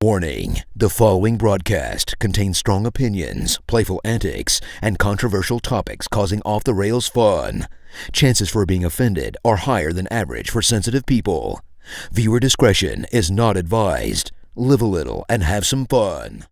Warning: the following broadcast contains strong opinions, playful antics, and controversial topics causing off-the-rails fun. Chances for being offended are higher than average for sensitive people. Viewer discretion is not advised. Live a little and have some fun.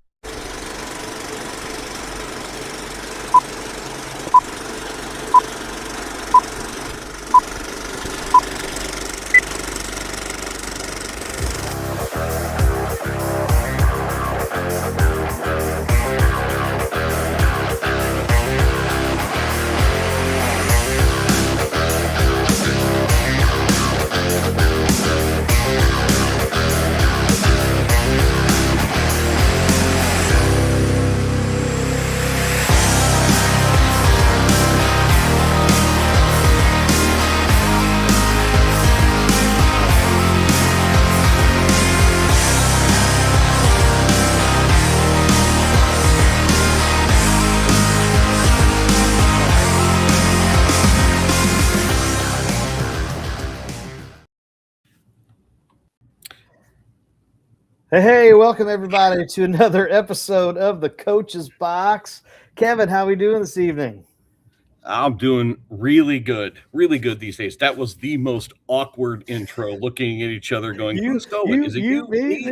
Hey, welcome everybody to another episode of the Coach's Box. Kevin, how we doing this evening? I'm doing really good these days. That was the most awkward intro, looking at each other going, who's going? Is it you, me?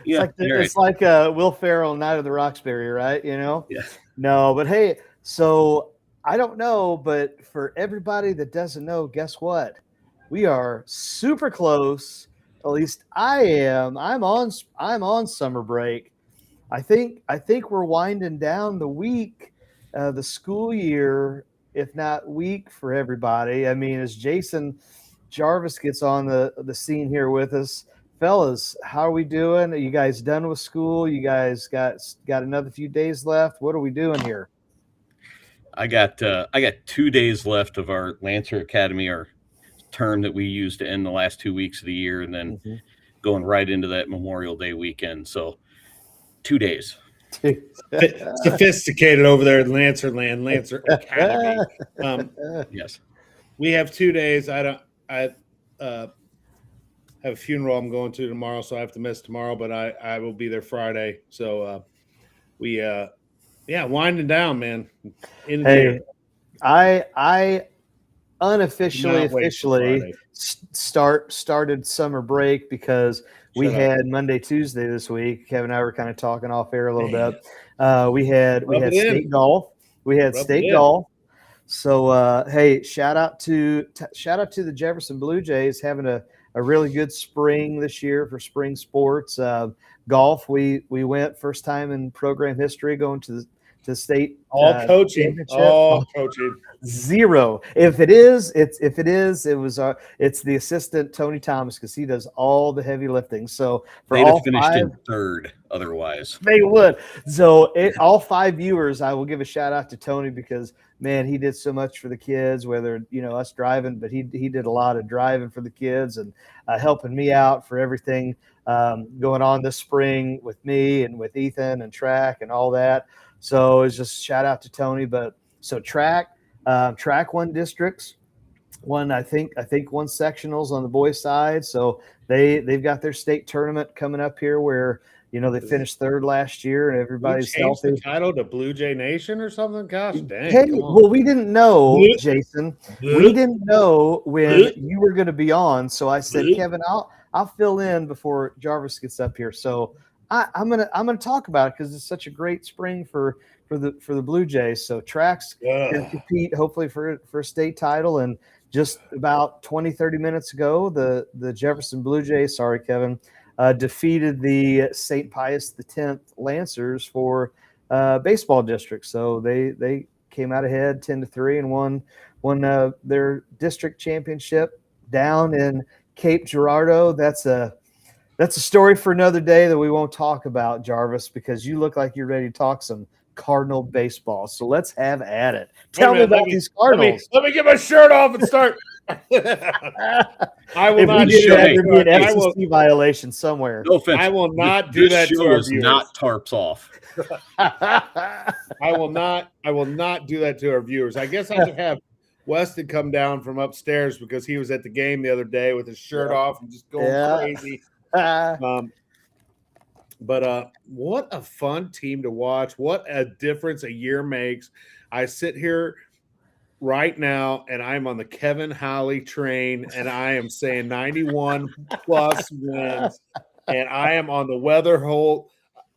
Yeah, It's like Will Ferrell, Night of the Roxbury, right? You know? Yeah. No, but hey, so I don't know, but for everybody that doesn't know, guess what? We are super close. At least I am. I'm on summer break. I think we're winding down the week, the school year, if not week for everybody. I mean, as Jason Jarvis gets on the scene here with us, fellas, how are we doing? Are you guys done with school? You guys got another few days left? What are we doing here? I got 2 days left of our Lancer Academy, our term that we use to end the last 2 weeks of the year, and then going right into that Memorial Day weekend. So 2 days. Sophisticated over there in Lancer Academy. Yes. We have 2 days. I have a funeral I'm going to tomorrow, so I have to miss tomorrow, but I will be there Friday. So winding down, man. Hey, I officially started summer break because we had Monday, Tuesday this week. Kevin and I were kind of talking off air a little bit. We had state golf. We had state golf. So hey, shout out to the Jefferson Blue Jays having a really good spring this year for spring sports. Golf, we went first time in program history going to the state coaching. Zero. If it is, it's the assistant Tony Thomas, because he does all the heavy lifting. So for they'd all have finished five, in third otherwise. they would. So all 5 viewers, I will give a shout out to Tony, because man, he did so much for the kids, whether us driving, but he did a lot of driving for the kids and helping me out for everything going on this spring with me and with Ethan and track and all that. So it's just shout out to Tony. But so track won districts, I think won sectionals on the boys side. So they've got their state tournament coming up here where they finished third last year and everybody's healthy. The title to Blue Jay Nation or something? Gosh dang. Hey, well, we didn't know, Jason. We didn't know when you were going to be on. So I said, Kevin, I'll fill in before Jarvis gets up here. So I'm gonna talk about it because it's such a great spring for the Blue Jays. So tracks can compete hopefully for a state title. And just about 20-30 minutes ago, the Jefferson Blue Jays, sorry Kevin, defeated the St. Pius X Lancers for baseball district. So they came out ahead 10-3 and won their district championship down in Cape Girardeau. That's a story for another day that we won't talk about, Jarvis, because you look like you're ready to talk some Cardinal baseball. So let's have at it. Tell me about these Cardinals. Let me get my shirt off and start. I will not do that. There'd be an FCC violation somewhere. No offense. I will not do that to our viewers. Not Tarps Off. I will not do that to our viewers. I guess I should have Weston come down from upstairs because he was at the game the other day with his shirt off and just going crazy. But what a fun team to watch. What a difference a year makes. I sit here right now and I'm on the Kevin Holly train and I am saying 91 plus wins. And I am on the Weatherholt.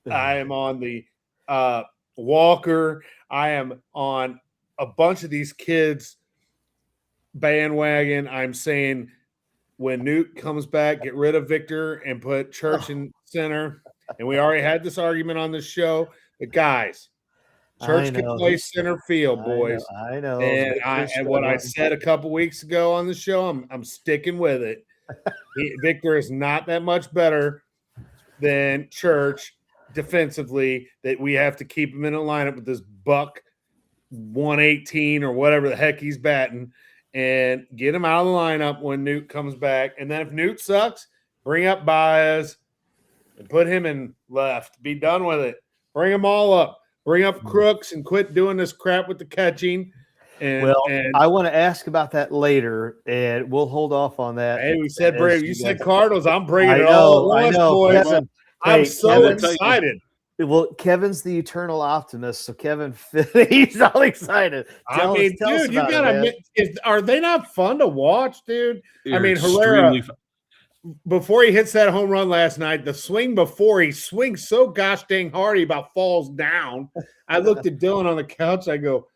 I am on the Walker. I am on a bunch of these kids bandwagon. I'm saying when Newt comes back, get rid of Victor and put Church in center. And we already had this argument on the show. But guys, Church can play center field, boys. I know. And what I said a couple weeks ago on the show, I'm sticking with it. Victor is not that much better than Church defensively, that we have to keep him in a lineup with this buck 118 or whatever the heck he's batting, and get him out of the lineup when Newt comes back. And then if Newt sucks, bring up Baez and put him in left. Be done with it. Bring them all up. Bring up Crooks and quit doing this crap with the catching. And I want to ask about that later, and we'll hold off on that. Hey, we said Brave. You said Cardinals. I'm bringing it all at once, boys. Kevin, I'm so excited. Well, Kevin's the eternal optimist, so Kevin, he's all excited. Tell us you gotta. Are they not fun to watch, dude? I mean, Herrera. Before he hits that home run last night, the swing before he swings so gosh dang hard he about falls down. I looked at Dylan on the couch. I go,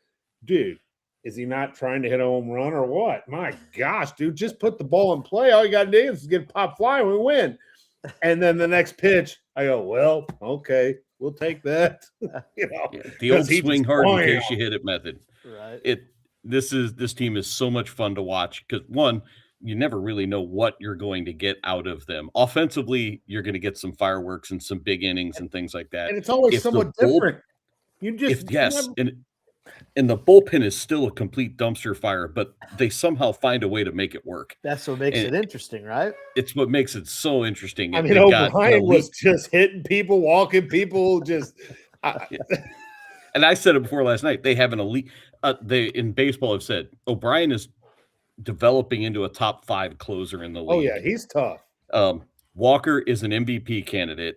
dude, is he not trying to hit a home run or what? My gosh, dude, just put the ball in play. All you got to do is get a pop fly and we win. And then the next pitch, I go, well, okay, we'll take that. The old swing hard in case you hit it method. Right. This team is so much fun to watch because one, you never really know what you're going to get out of them. Offensively, you're going to get some fireworks and some big innings and things like that. And it's always somewhat different. And the bullpen is still a complete dumpster fire, but they somehow find a way to make it work. That's what makes it interesting, right? It's what makes it so interesting. I mean, O'Brien was just hitting people, walking people, just. And I said it before last night. They have an elite. They in baseball have said O'Brien is developing into a top 5 closer in the league. Oh yeah, he's tough. Walker is an MVP candidate.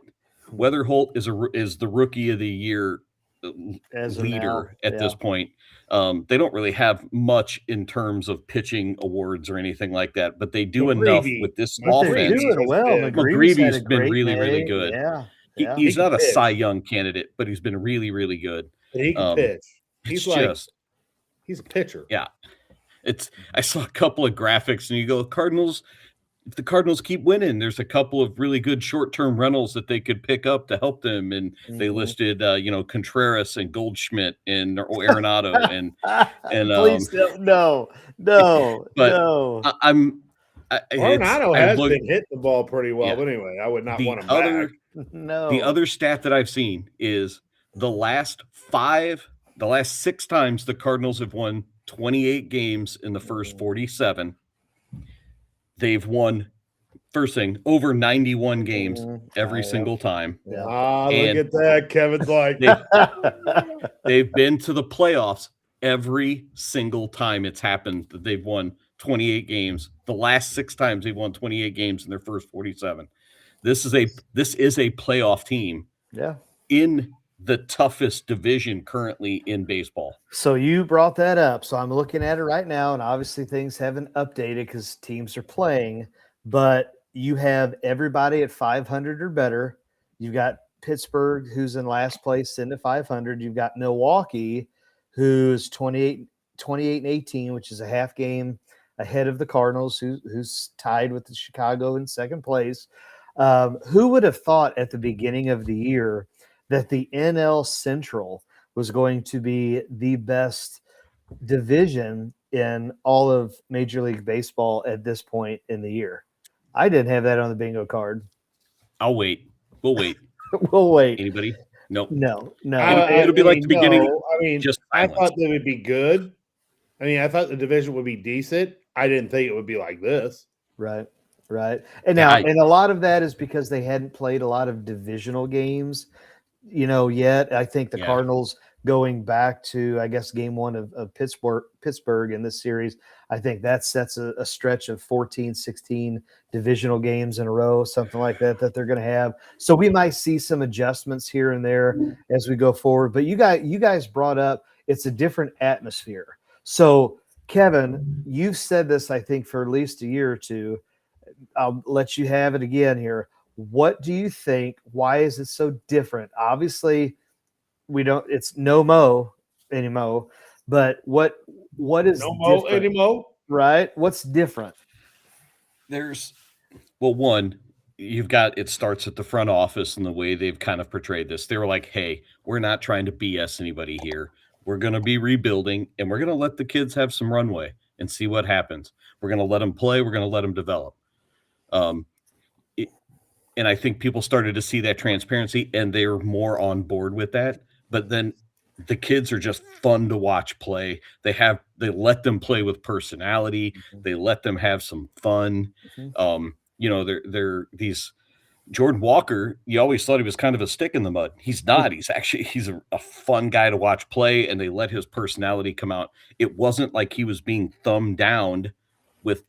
Weatherholt is the rookie of the year leader at this point. They don't really have much in terms of pitching awards or anything like that, but they do enough with this offense. McGreevy's been really good. Yeah. He's not a Cy Young candidate, but he's been really, really good. But he can pitch. He's a pitcher. Yeah. I saw a couple of graphics and you go, if the Cardinals keep winning, there's a couple of really good short-term rentals that they could pick up to help them. And they listed, Contreras and Goldschmidt and Arenado and please no. Arenado has been hitting the ball pretty well. But anyway, I would not want him back. No. The other stat that I've seen is the last 6 times the Cardinals have won 28 games in the first 47. They've won, first thing, over 91 games every single time. Yeah. Look at that. Kevin's like. They've been to the playoffs every single time it's happened that they've won 28 games. The last 6 times they've won 28 games in their first 47. This is a playoff team. Yeah. In the toughest division currently in baseball. So you brought that up. So I'm looking at it right now, and obviously things haven't updated because teams are playing, but you have everybody at 500 or better. You've got Pittsburgh, who's in last place, into 500. You've got Milwaukee, who's 28 and 18, which is a half game ahead of the Cardinals, who's tied with the Chicago in second place. Who would have thought at the beginning of the year that the NL Central was going to be the best division in all of Major League Baseball at this point in the year? I didn't have that on the bingo card. I'll wait. We'll wait. We'll wait. Anybody? Nope. No. It'll be like the beginning. I thought they would be good. I thought the division would be decent. I didn't think it would be like this. Right. And now, and a lot of that is because they hadn't played a lot of divisional games, yet. I think the Cardinals going back to, I guess, game one of Pittsburgh in this series. I think that sets a stretch of 14, 16 divisional games in a row, something like that they're going to have. So we might see some adjustments here and there as we go forward. But you guys brought up it's a different atmosphere. So, Kevin, you've said this, I think, for at least a year or two. I'll let you have it again here. What do you think? Why is it so different? Obviously, it's no Mo anymore, but what is no Mo anymore? Right? What's different? One, you've got, it starts at the front office and the way they've kind of portrayed this. They were like, hey, we're not trying to BS anybody here. We're going to be rebuilding, and we're going to let the kids have some runway and see what happens. We're going to let them play. We're going to let them develop. And I think people started to see that transparency, and they're more on board with that. But then the kids are just fun to watch play. They let them play with personality. Mm-hmm. They let them have some fun. Mm-hmm. They're these Jordan Walker. You always thought he was kind of a stick in the mud. He's not. He's a fun guy to watch play, and they let his personality come out. It wasn't like he was being thumbed down with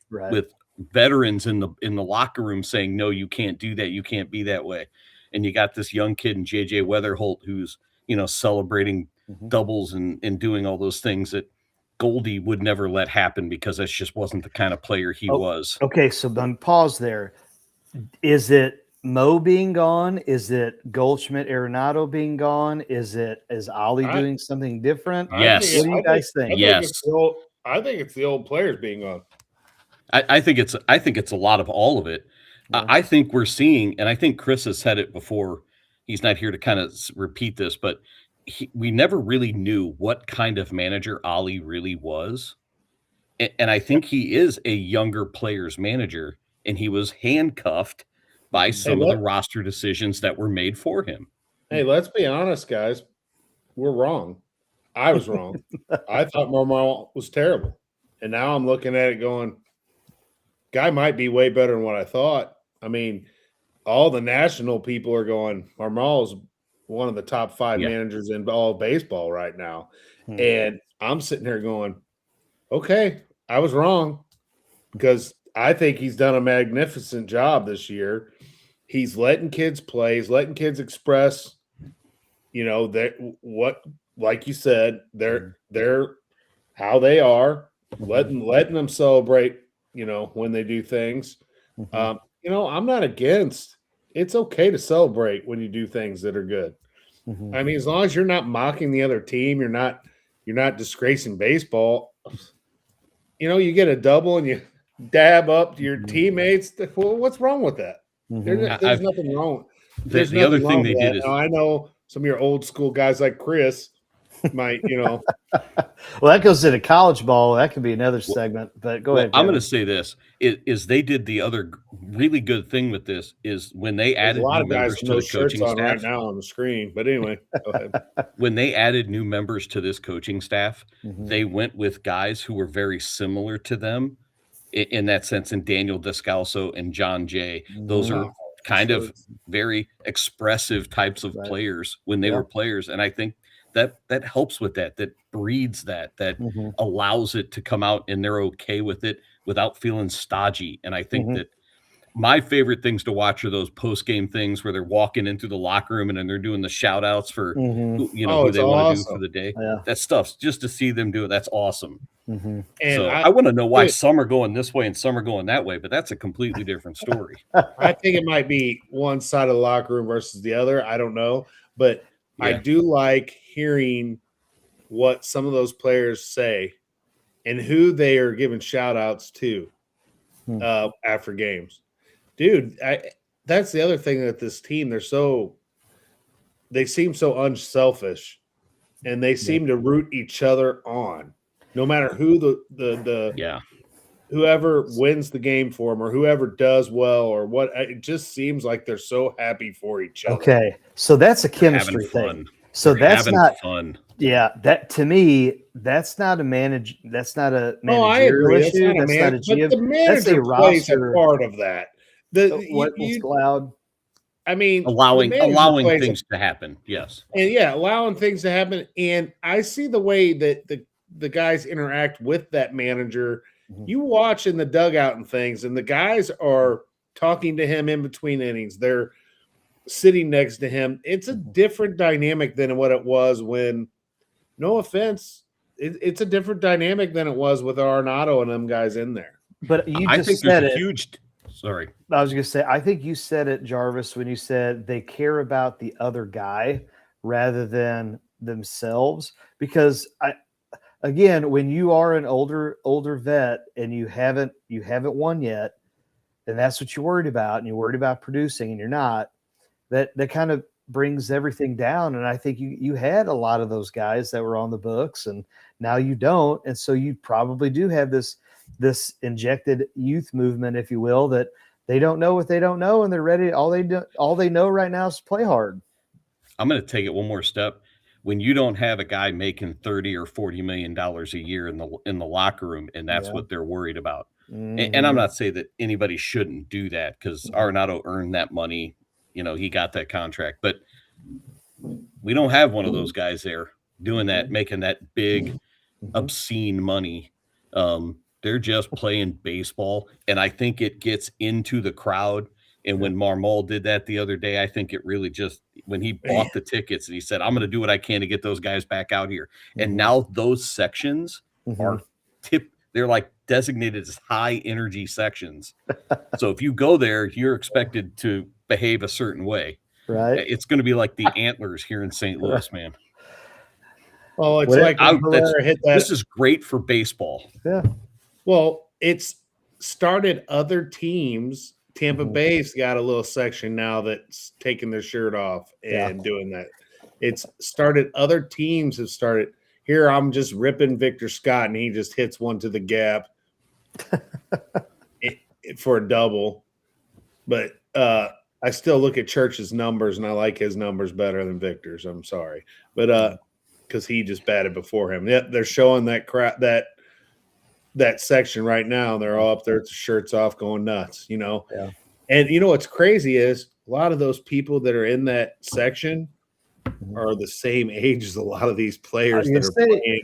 veterans in the locker room saying, no, you can't do that. You can't be that way. And you got this young kid in JJ Weatherholt who's, celebrating doubles and doing all those things that Goldie would never let happen because that just wasn't the kind of player he was. Okay. So then pause there. Is it Mo being gone? Is it Goldschmidt Arenado being gone? Is Ollie doing something different? Yes. What do you guys think? Yes. I think it's the old players being gone. I think it's a lot of all of it. Yeah. I think we're seeing, and I think Chris has said it before. He's not here to kind of repeat this, but we never really knew what kind of manager Ollie really was. And I think he is a younger player's manager, and he was handcuffed by some of the roster decisions that were made for him. Hey, let's be honest, guys. We're wrong. I was wrong. I thought Marmol was terrible. And now I'm looking at it going, guy might be way better than what I thought. I mean, all the national people are going, Marmol's one of the top 5 managers in all of baseball right now. And I'm sitting here going, okay, I was wrong, because I think he's done a magnificent job this year. He's letting kids play. He's letting kids express, like you said, they're how they are, letting them celebrate, when they do things. I'm not against. It's okay to celebrate when you do things that are good. Mm-hmm. I mean, as long as you're not mocking the other team, you're not disgracing baseball. You get a double and you dab up to your teammates. Well, what's wrong with that? Mm-hmm. There's nothing wrong. There's the other thing they did is, now, I know some of your old school guys like Chris might, Well, that goes into college ball. That could be another segment, but go ahead. I'm going to say this is they did the other really good thing with this is when they added a lot new of guys members to the coaching staff right now on the screen. But anyway, go ahead. When they added new members to this coaching staff, they went with guys who were very similar to them in that sense. And Daniel Descalso and John Jay, those are kind of very expressive types of players when they were players. And I think that helps with that breeds that allows it to come out, and they're okay with it without feeling stodgy. And I think that my favorite things to watch are those post-game things where they're walking into the locker room and then they're doing the shout outs for who they want to do for the day. Yeah. That stuff, just to see them do it, that's awesome. And so I want to know why some are going this way and some are going that way, but that's a completely different story. I think it might be one side of the locker room versus the other. I don't know, but I do like hearing what some of those players say and who they are giving shout outs to after games. Dude, that's the other thing that this team, they seem so unselfish, and they seem to root each other on, no matter who whoever wins the game for them or whoever does well or what. It just seems like they're so happy for each other. Okay, so that's a chemistry thing. So that's not fun. Yeah, that to me, that's not a managerial issue. That's a roster part of that. What's loud? I mean, allowing the manager plays things to happen. Yes. And allowing things to happen. And I see the way that the guys interact with that manager. You watch in the dugout and things, and the guys are talking to him in between innings. They're sitting next to him. It's a different dynamic than what it was when, no offense, it's a different dynamic than it was with Arenado and them guys in there. But you I just think said there's it. a huge. Sorry. I was going to say, I think you said it, Jarvis, when you said they care about the other guy rather than themselves. Because again, when you are an older vet and you haven't won yet, and that's what you're worried about, and you're worried about producing, and you're not, that kind of brings everything down. And I think you had a lot of those guys that were on the books, and now you don't, and so you probably do have this injected youth movement, if you will, that they don't know what they don't know, and they're ready. All they know right now is play hard. I'm going to take it one more step. When you don't have a guy making $30 or $40 million a year in the locker room, and that's what they're worried about. And I'm not saying that anybody shouldn't do that, because Arenado earned that money. He got that contract, but we don't have one of those guys there doing that, making that big, obscene money. They're just playing baseball, and I think it gets into the crowd. And when Marmol did that the other day, I think it really just, when he bought the tickets and he said, I'm going to do what I can to get those guys back out here. And now those sections are they're like designated as high energy sections. So if you go there, you're expected to behave a certain way. Right. It's going to be like the Antlers here in St. Louis, man. Oh, it's like this is great for baseball. Yeah. Well, it's started other teams. Tampa Bay's got a little section now that's taking their shirt off and doing that. It's started. Other teams have started. Here, I'm just ripping Victor Scott, and he just hits one to the gap for a double. But I still look at Church's numbers, and I like his numbers better than Victor's. I'm sorry. But because he just batted before him. Yeah, they're showing that that section right now, and they're all up there with the shirts off going nuts, Yeah. And what's crazy is a lot of those people that are in that section are the same age as a lot of these players that are playing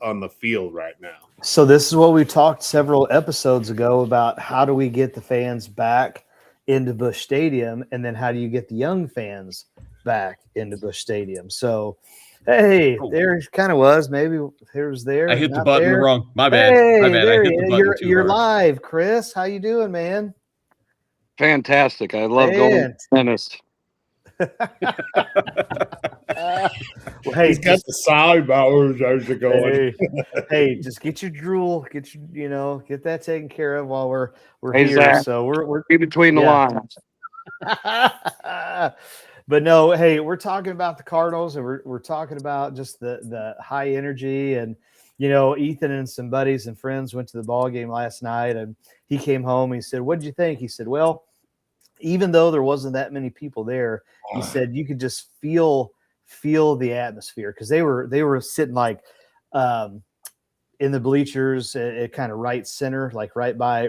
on the field right now. So this is what we talked several episodes ago about: how do we get the fans back into Busch Stadium, and then how do you get the young fans back into Busch Stadium? So hey, there kind of was. Maybe there was there. I hit the button wrong. My bad. Hey, My bad. I hit the button you're live, Chris. How you doing, man? Fantastic. I love going to tennis. Hey, he's got the side bowers as you're going. Hey, just get your drool, get that taken care of while we're here. Zach, so we're in between the lines. But no, hey, we're talking about the Cardinals, and we're talking about just the high energy. And Ethan and some buddies and friends went to the ball game last night, and he came home and he said, "What did you think?" He said, "Well, even though there wasn't that many people there," he said, "you could just feel the atmosphere," because they were sitting like in the bleachers at kind of right center, like right by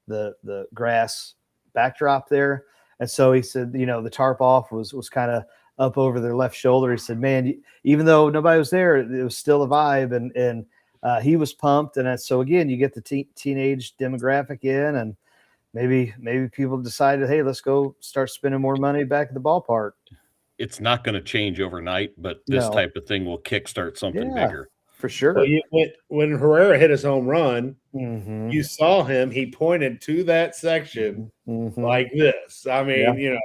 the grass backdrop there. And so he said, the tarp off was kind of up over their left shoulder. He said, "Man, even though nobody was there, it was still a vibe," and he was pumped. And so again, you get the teenage demographic in, and maybe people decided, hey, let's go start spending more money back at the ballpark. It's not going to change overnight, but this type of thing will kickstart something bigger. For sure. Well, when Herrera hit his home run, you saw him. He pointed to that section like this. I mean,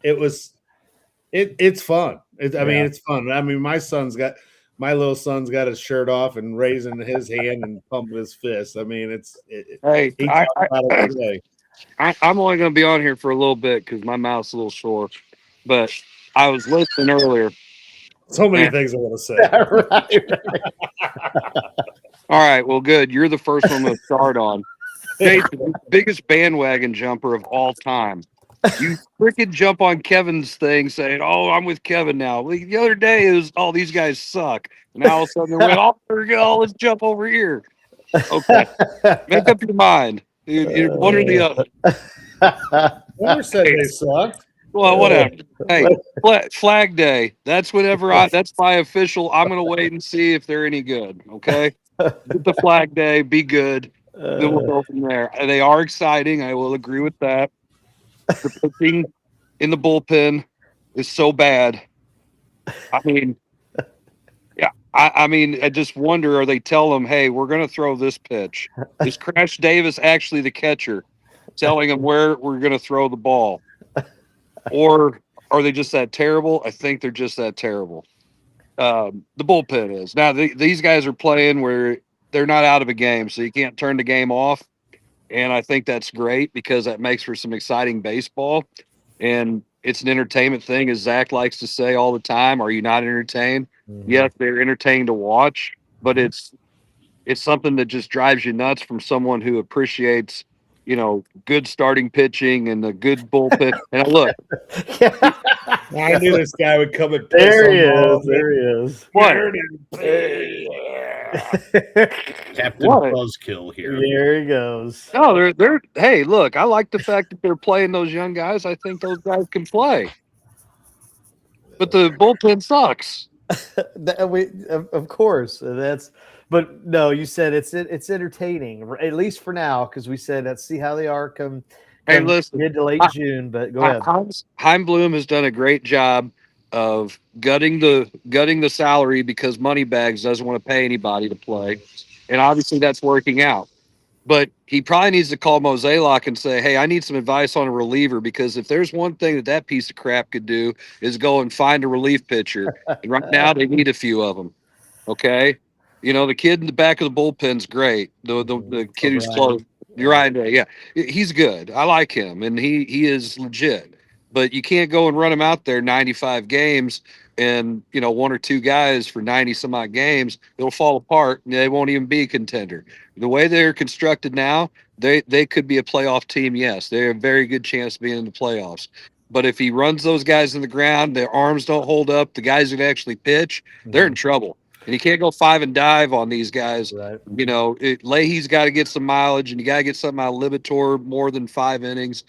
it was it's fun. It's fun. I mean, my little son's got his shirt off and raising his hand and pumping his fist. I mean, I'm only going to be on here for a little bit because my mouth's a little sore. But I was listening earlier. So many things I want to say. Right. All right. Well, good. You're the first one to start on. Jason, biggest bandwagon jumper of all time. You freaking jump on Kevin's thing saying, "Oh, I'm with Kevin now." The other day it was, "Oh, these guys suck." And now all of a sudden they went, "Oh, there we go. Let's jump over here." Okay. Make up your mind. One or the other. Never said they sucked. Well, whatever. Hey, Flag Day. That's that's my official. I'm going to wait and see if they're any good. Okay. Get the Flag Day. Be good. Then we'll go from there. They are exciting. I will agree with that. The pitching in the bullpen is so bad. I mean, yeah. I mean, I just wonder, are they tell them, hey, we're going to throw this pitch? Is Crash Davis actually the catcher telling them where we're going to throw the ball? Or are they just that terrible? I think they're just that terrible. The bullpen is. Now, these guys are playing where they're not out of a game, so you can't turn the game off. And I think that's great because that makes for some exciting baseball. And it's an entertainment thing, as Zach likes to say all the time. Are you not entertained? Mm-hmm. Yes, they're entertained to watch, but it's something that just drives you nuts from someone who appreciates, good starting pitching and a good bullpen. And look, I knew this guy would come and there he is. There he is. What? Captain Buzzkill here. There he goes. No, they're. Hey, look, I like the fact that they're playing those young guys. I think those guys can play, but the bullpen sucks. Of course, But no, you said it's entertaining, at least for now, because we said let's see how they are come listen, mid to late June. But go ahead. Chaim Bloom has done a great job of gutting the salary because Moneybags doesn't want to pay anybody to play, and obviously that's working out. But he probably needs to call Mozeliak and say, hey, I need some advice on a reliever, because if there's one thing that piece of crap could do is go and find a relief pitcher. And right now they need a few of them. Okay. The kid in the back of the bullpen's great. The kid who's close. Uriah Day. Yeah. He's good. I like him. And he is legit. But you can't go and run him out there 95 games and, one or two guys for 90 some odd games. It'll fall apart and they won't even be a contender. The way they're constructed now, they could be a playoff team. Yes, they have a very good chance of being in the playoffs. But if he runs those guys in the ground, their arms don't hold up, the guys that actually pitch, they're in trouble. And you can't go 5 and dive on these guys. Right. Leahy's got to get some mileage, and you got to get something out of Libator more than 5 innings.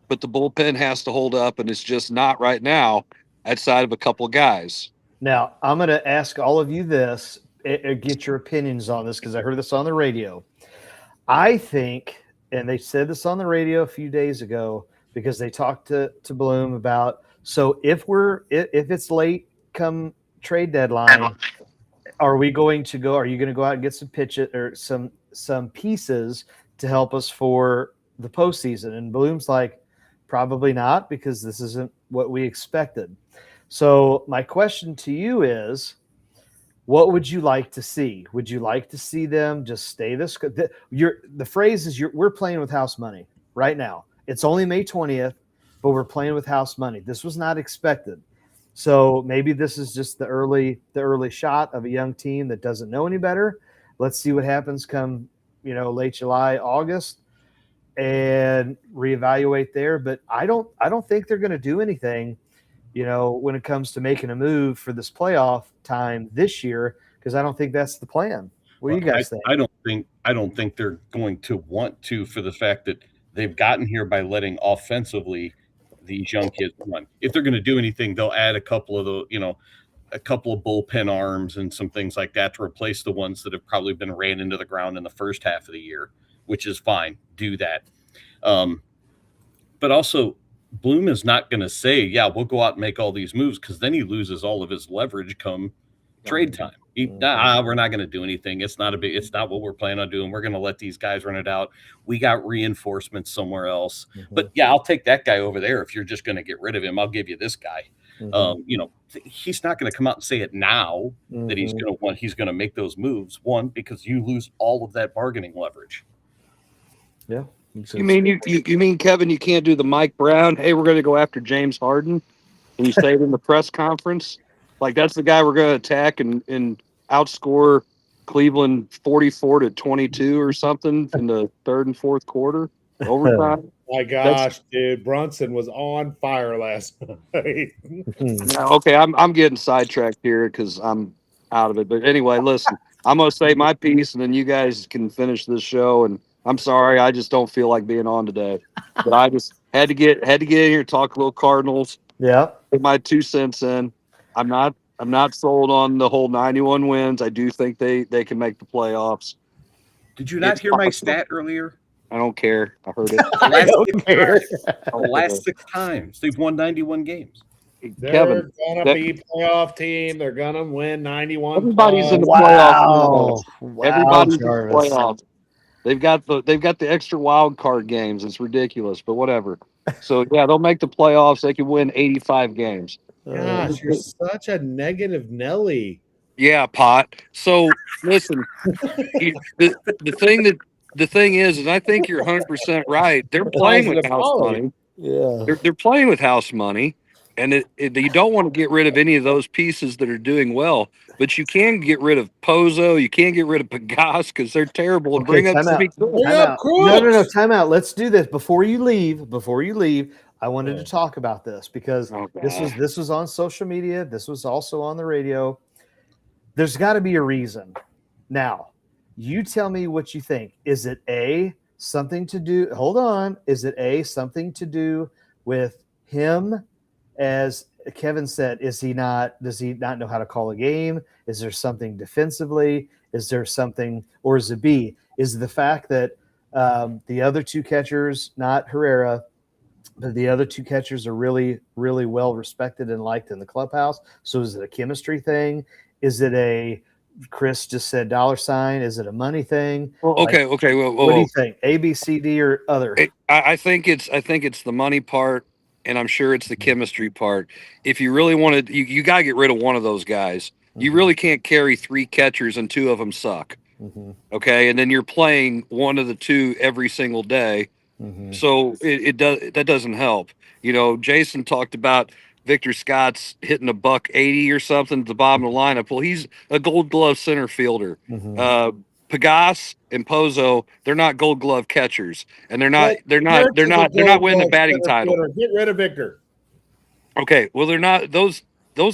But the bullpen has to hold up, and it's just not right now outside of a couple of guys. Now, I'm going to ask all of you this, get your opinions on this, because I heard this on the radio. I think, and they said this on the radio a few days ago, because they talked to Bloom about, so if it's late come trade deadline, are you going to go out and get some pitches or some pieces to help us for the postseason? And Bloom's like, probably not, because this isn't what we expected. So my question to you is, what would you like to see? Would you like to see them just stay this? The phrase is we're playing with house money right now. It's only May 20th, but we're playing with house money. This was not expected. So maybe this is just the early shot of a young team that doesn't know any better. Let's see what happens come, late July, August, and reevaluate there. But I don't think they're going to do anything, when it comes to making a move for this playoff time this year, because I don't think that's the plan. What do you guys think? I don't think they're going to want to, for the fact that they've gotten here by letting offensively these young kids run. If they're going to do anything, they'll add a couple of bullpen arms and some things like that to replace the ones that have probably been ran into the ground in the first half of the year, which is fine. Do that. But also, Bloom is not going to say, yeah, we'll go out and make all these moves, because then he loses all of his leverage come trade time. We're not going to do anything. It's not what we're planning on doing. We're going to let these guys run it out. We got reinforcements somewhere else. Mm-hmm. But yeah, I'll take that guy over there. If you're just going to get rid of him, I'll give you this guy. Mm-hmm. He's not going to come out and say it now that he's going to make those moves. One, because you lose all of that bargaining leverage. Yeah. You mean Kevin? You can't do the Mike Brown. Hey, we're going to go after James Harden, and you say it in the press conference. Like, that's the guy we're going to attack and outscore Cleveland 44-22 or something in the third and fourth quarter overtime. My gosh, dude, Brunson was on fire last night. Okay, I'm getting sidetracked here because I'm out of it. But anyway, listen, I'm going to say my piece, and then you guys can finish this show. And I'm sorry, I just don't feel like being on today. But Had to get in here, talk a little Cardinals. Yeah. Put my 2 cents in. I'm not sold on the whole 91 wins. I do think they can make the playoffs. Did you not It's hear my possible. stat earlier? I don't care. I heard it. The last 6 times they've won 91 games. They're Kevin, gonna be playoff team. They're gonna win 91. everybody's in the Wow. playoffs. Wow, Everybody's in the Jarvis. playoffs. They've got the extra wild card games. It's ridiculous, but whatever. So yeah, they'll make the playoffs. They can win 85 games. Gosh, you're such a negative Nelly. Yeah, pot. So listen, the thing is I think you're 100% right. They're playing with house money. Yeah. They're playing with house money, and you don't want to get rid of any of those pieces that are doing well. But you can get rid of Pozo. You can't get rid of Pagas because they're terrible. And bring up time out. Crooks. Time out. No. Time out. Let's do this before you leave. I wanted to talk about this because this was on social media. This was also on the radio. There's got to be a reason. Now, you tell me what you think. Is it something to do? Hold on. Is it something to do with him? As Kevin said, does he not know how to call a game? Is there something defensively? Is there something, or is it B? Is it the fact that the other 2 catchers, not Herrera, but the other 2 catchers are really, really well respected and liked in the clubhouse? So is it a chemistry thing? Is it Chris just said $? Is it a money thing? Well, okay. What do you think? A, B, C, D, or other? I think it's the money part, and I'm sure it's the chemistry part. If you really want to, you got to get rid of one of those guys. You really can't carry 3 catchers and 2 of them suck. Okay, and then you're playing one of the 2 every single day. So that doesn't help. Jason talked about Victor Scott's hitting a $180 or something at the bottom of the lineup. Well, he's a Gold Glove center fielder. Pagas and Pozo, they're not Gold Glove catchers, and they're not winning the batting title. Get rid of Victor. Okay, well they're not those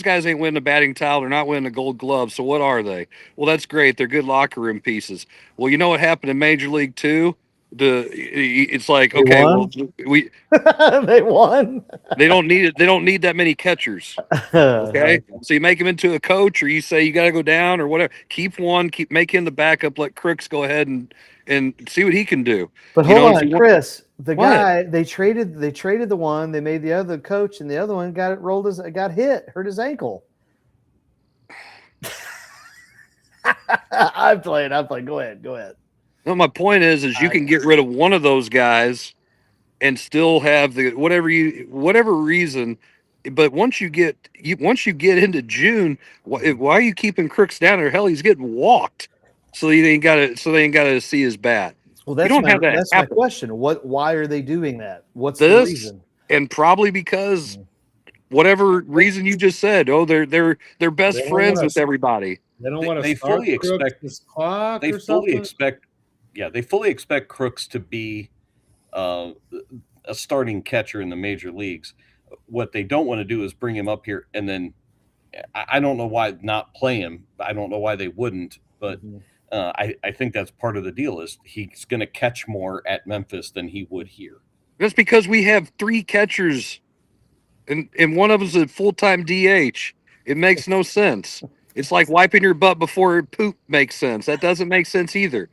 guys ain't winning the batting title. They're not winning the Gold Glove. So what are they? Well, that's great. They're good locker room pieces. Well, you know what happened in Major League 2? It's like, okay, well, they won. They don't need it. They don't need that many catchers. Okay, so you make him into a coach, or you say you got to go down, or whatever. Keep one. Make him the backup. Let Crooks go ahead and see what he can do. But hold on, Chris. The guy they traded the one. They made the other coach, and the other one got hit, hurt his ankle. I'm playing. Go ahead. No, my point is you can get rid of one of those guys and still have the whatever reason. But once you get into June, why are you keeping Crooks down there? Hell, he's getting walked, so they ain't got to see his bat. Well, that's my question. Why are they doing that? What's the reason? And probably because whatever reason you just said. Oh, they're best friends with everybody. They don't want to. They fully expect this clock. They fully expect. Yeah, they fully expect Crooks to be a starting catcher in the major leagues. What they don't want to do is bring him up here and then I don't know why not play him. I don't know why they wouldn't, but I think that's part of the deal is he's going to catch more at Memphis than he would here. That's because we have 3 catchers and one of them is a full-time DH. It makes no sense. It's like wiping your butt before poop makes sense. That doesn't make sense either.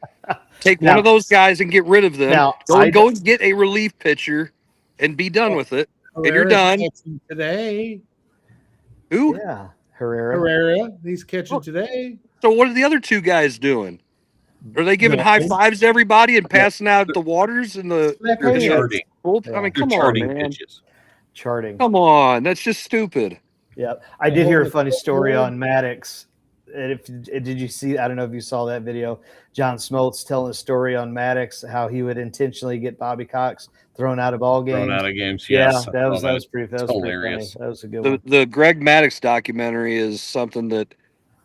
Take one of those guys and get rid of them. Go and get a relief pitcher and be done with it. And you're done. Today. Who? Yeah. Herrera. He's catching today. So what are the other 2 guys doing? Are they giving high fives to everybody and passing out the waters and the charting? I mean, come on, man. Pitches. Charting. Come on, that's just stupid. Yeah, I did hear a funny story on Maddox. Did you see? I don't know if you saw that video. John Smoltz telling a story on Maddox, how he would intentionally get Bobby Cox thrown out of ball games. Thrown out of games. Yeah, yes. that was pretty hilarious. That was a good one. The Greg Maddox documentary is something that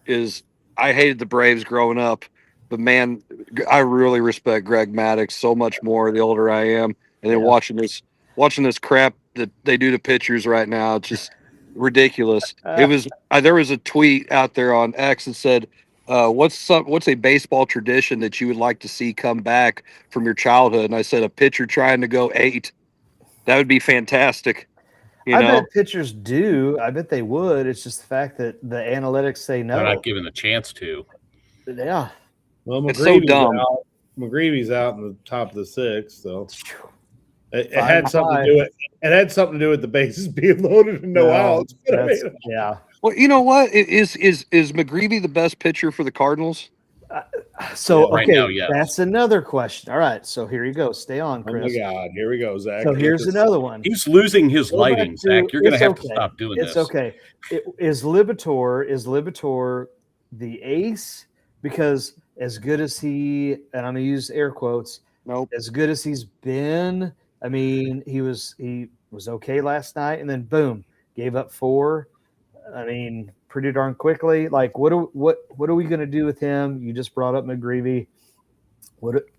is. I hated the Braves growing up, but man, I really respect Greg Maddox so much more the older I am. And then watching this crap that they do to pitchers right now, it's just ridiculous. It was there was a tweet out there on X that said, what's a baseball tradition that you would like to see come back from your childhood? And I said, a pitcher trying to go 8. That would be fantastic. I bet pitchers do. I bet they would. It's just the fact that the analytics say no. They're not given the chance to. Yeah. Well, It's so dumb. McGreevy's out in the top of the sixth, so it 5-5. had something to do with it. Had something to do with the bases being loaded and no outs. Yeah. Well, you know what? Is McGreevy the best pitcher for the Cardinals? So right okay, now, yes. That's another question. All right, so here you go. Stay on, Chris. Oh my God, here we go, Zach. So here's another one. He's losing his lighting, Zach. You're going to have to stop doing this. It's okay. Is Libator the ace? Because as good as he, and I'm going to use air quotes, nope. As good as he's been, I mean, he was okay last night, and then boom, gave up 4. I mean, pretty darn quickly. Like, what are we going to do with him? You just brought up McGreevy.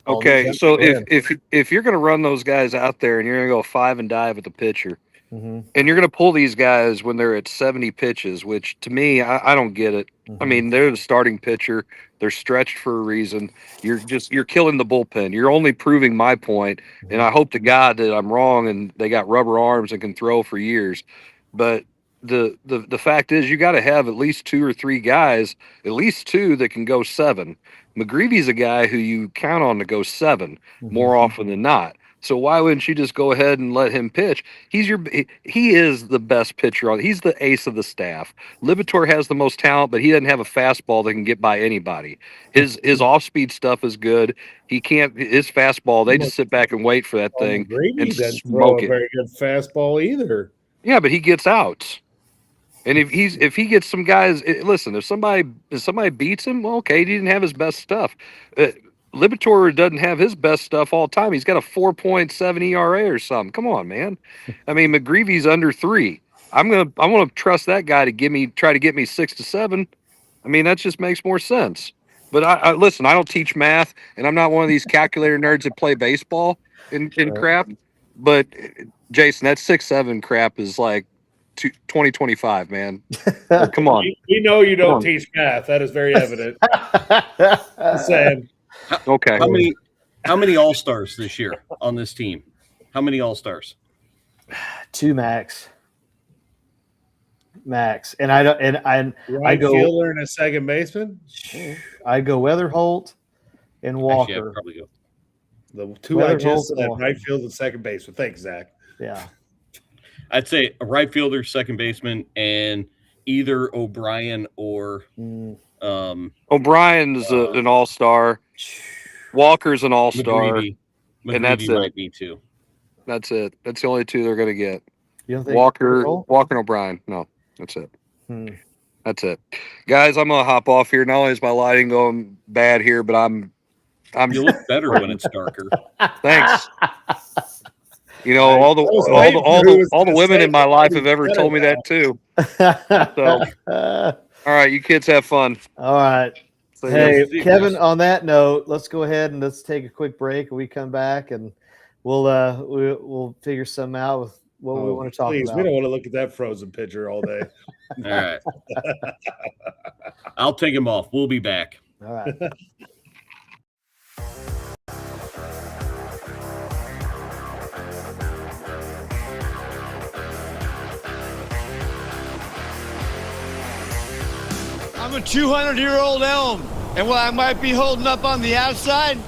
Okay, so if you're going to run those guys out there and you're going to go 5 and dive at the pitcher, and you're going to pull these guys when they're at 70 pitches, which to me, I don't get it. I mean, they're the starting pitcher. They're stretched for a reason. You're killing the bullpen. You're only proving my point, and I hope to God that I'm wrong and they got rubber arms and can throw for years. But the fact is, you got to have at least 2 or 3 guys, at least 2 that can go 7. McGreevy's a guy who you count on to go 7 more often than not. So why wouldn't you just go ahead and let him pitch? He is the best pitcher he's the ace of the staff. Libator has the most talent, but he doesn't have a fastball that can get by anybody. His off-speed stuff is good. His fastball, they just sit back and wait for that thing and smoke it. Very good fastball either. Yeah, but he gets outs. And if he gets some guys, listen, if somebody beats him, well, okay, he didn't have his best stuff. Libator doesn't have his best stuff all the time. He's got a 4.7 ERA or something. Come on, man. I mean, McGreevy's under 3. I want to trust that guy to try to get me 6 to 7. I mean, that just makes more sense. But I listen, I don't teach math, and I'm not one of these calculator nerds that play baseball and crap. But Jason, that 6-7 crap is like 2025, man. Come on. We know you don't teach math. That is very evident. Saying. Okay. How many All-Stars this year on this team? How many All-Stars? 2 max. And I go fielder and a second baseman. I go Weatherholt and Walker. Actually, I'd probably go. The 2 I just said, right field and second baseman. Thanks, Zach. Yeah. I'd say a right fielder, second baseman, and either O'Brien or O'Brien's an all-star. Walker's an all-star. McGreevy And that's might it. be too. That's it. That's the only 2 they're going to get. You don't think Walker and O'Brien. No, that's it. That's it. Guys, I'm going to hop off here. Not only is my lighting going bad here, but You look better when it's darker. Thanks. You know, all the women in my life have ever told me that too. So, all right, you kids have fun. All right. Hey, Kevin, on that note, let's go ahead and let's take a quick break. We come back and we'll figure something out with what we want to talk about. We don't want to look at that frozen pitcher all day. All right. I'll take him off. We'll be back. All right. I'm a 200-year-old elm, and while I might be holding up on the outside,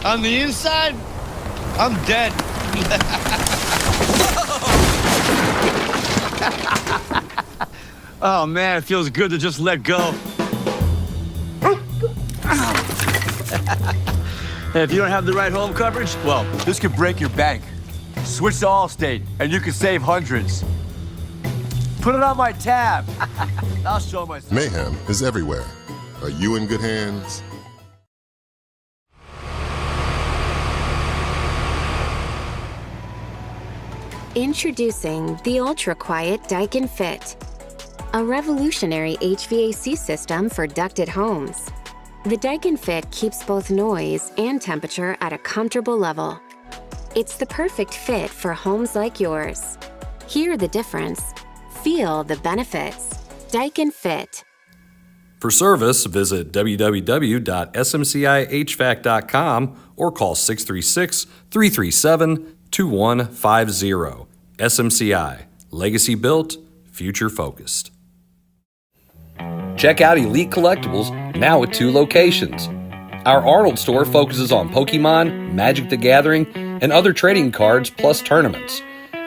on the inside, I'm dead. Oh, man, it feels good to just let go. If you don't have the right home coverage, well, this could break your bank. Switch to Allstate, and you can save hundreds. Put it on my tab. I'll show myself. Mayhem is everywhere. Are you in good hands? Introducing the ultra-quiet Daikin Fit, a revolutionary HVAC system for ducted homes. The Daikin Fit keeps both noise and temperature at a comfortable level. It's the perfect fit for homes like yours. Hear the difference. Feel the benefits. Daikin Fit. For service, visit www.smcihvac.com or call 636-337-27 2150. SMCI. Legacy built, future focused. Check out Elite Collectibles, now with 2 locations. Our Arnold store focuses on Pokemon, Magic the Gathering, and other trading cards plus tournaments.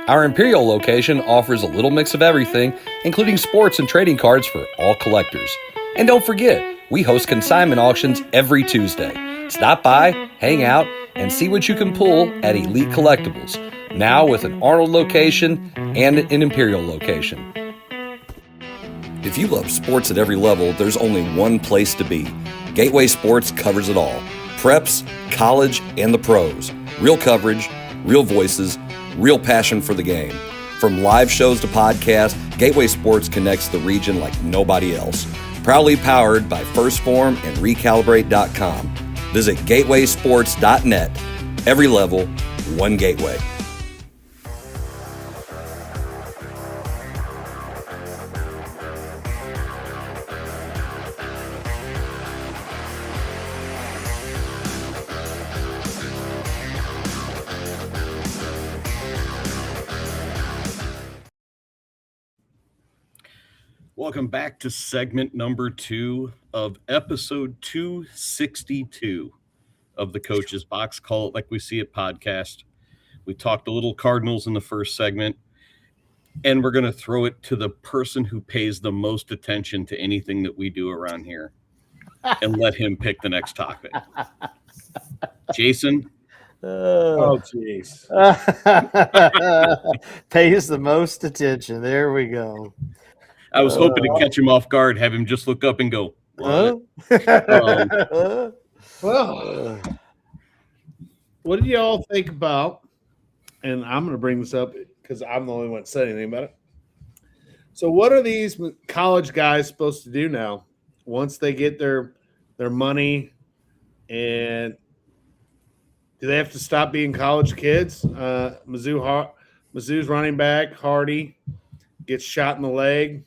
Our Imperial location offers a little mix of everything, including sports and trading cards for all collectors. And don't forget, we host consignment auctions every Tuesday. Stop by, hang out, and see what you can pull at Elite Collectibles, now with an Arnold location and an Imperial location. If you love sports at every level, there's only one place to be. Gateway Sports covers it all. Preps, college, and the pros. Real coverage, real voices, real passion for the game. From live shows to podcasts, Gateway Sports connects the region like nobody else. Proudly powered by First Form and Recalibrate.com. Visit gatewaysports.net. Every level, one gateway. Welcome back to segment number 2 of episode 262 of the Coach's Box. Call it like we see it podcast. We talked a little Cardinals in the first segment, and we're going to throw it to the person who pays the most attention to anything that we do around here and let him pick the next topic. Jason. Oh, jeez. Pays the most attention. There we go. I was hoping to catch him off guard, have him just look up and go, what? Well, what do y'all think about, and I'm going to bring this up because I'm the only one that said anything about it. So what are these college guys supposed to do now once they get their money, and do they have to stop being college kids? Mizzou's running back, Hardy, gets shot in the leg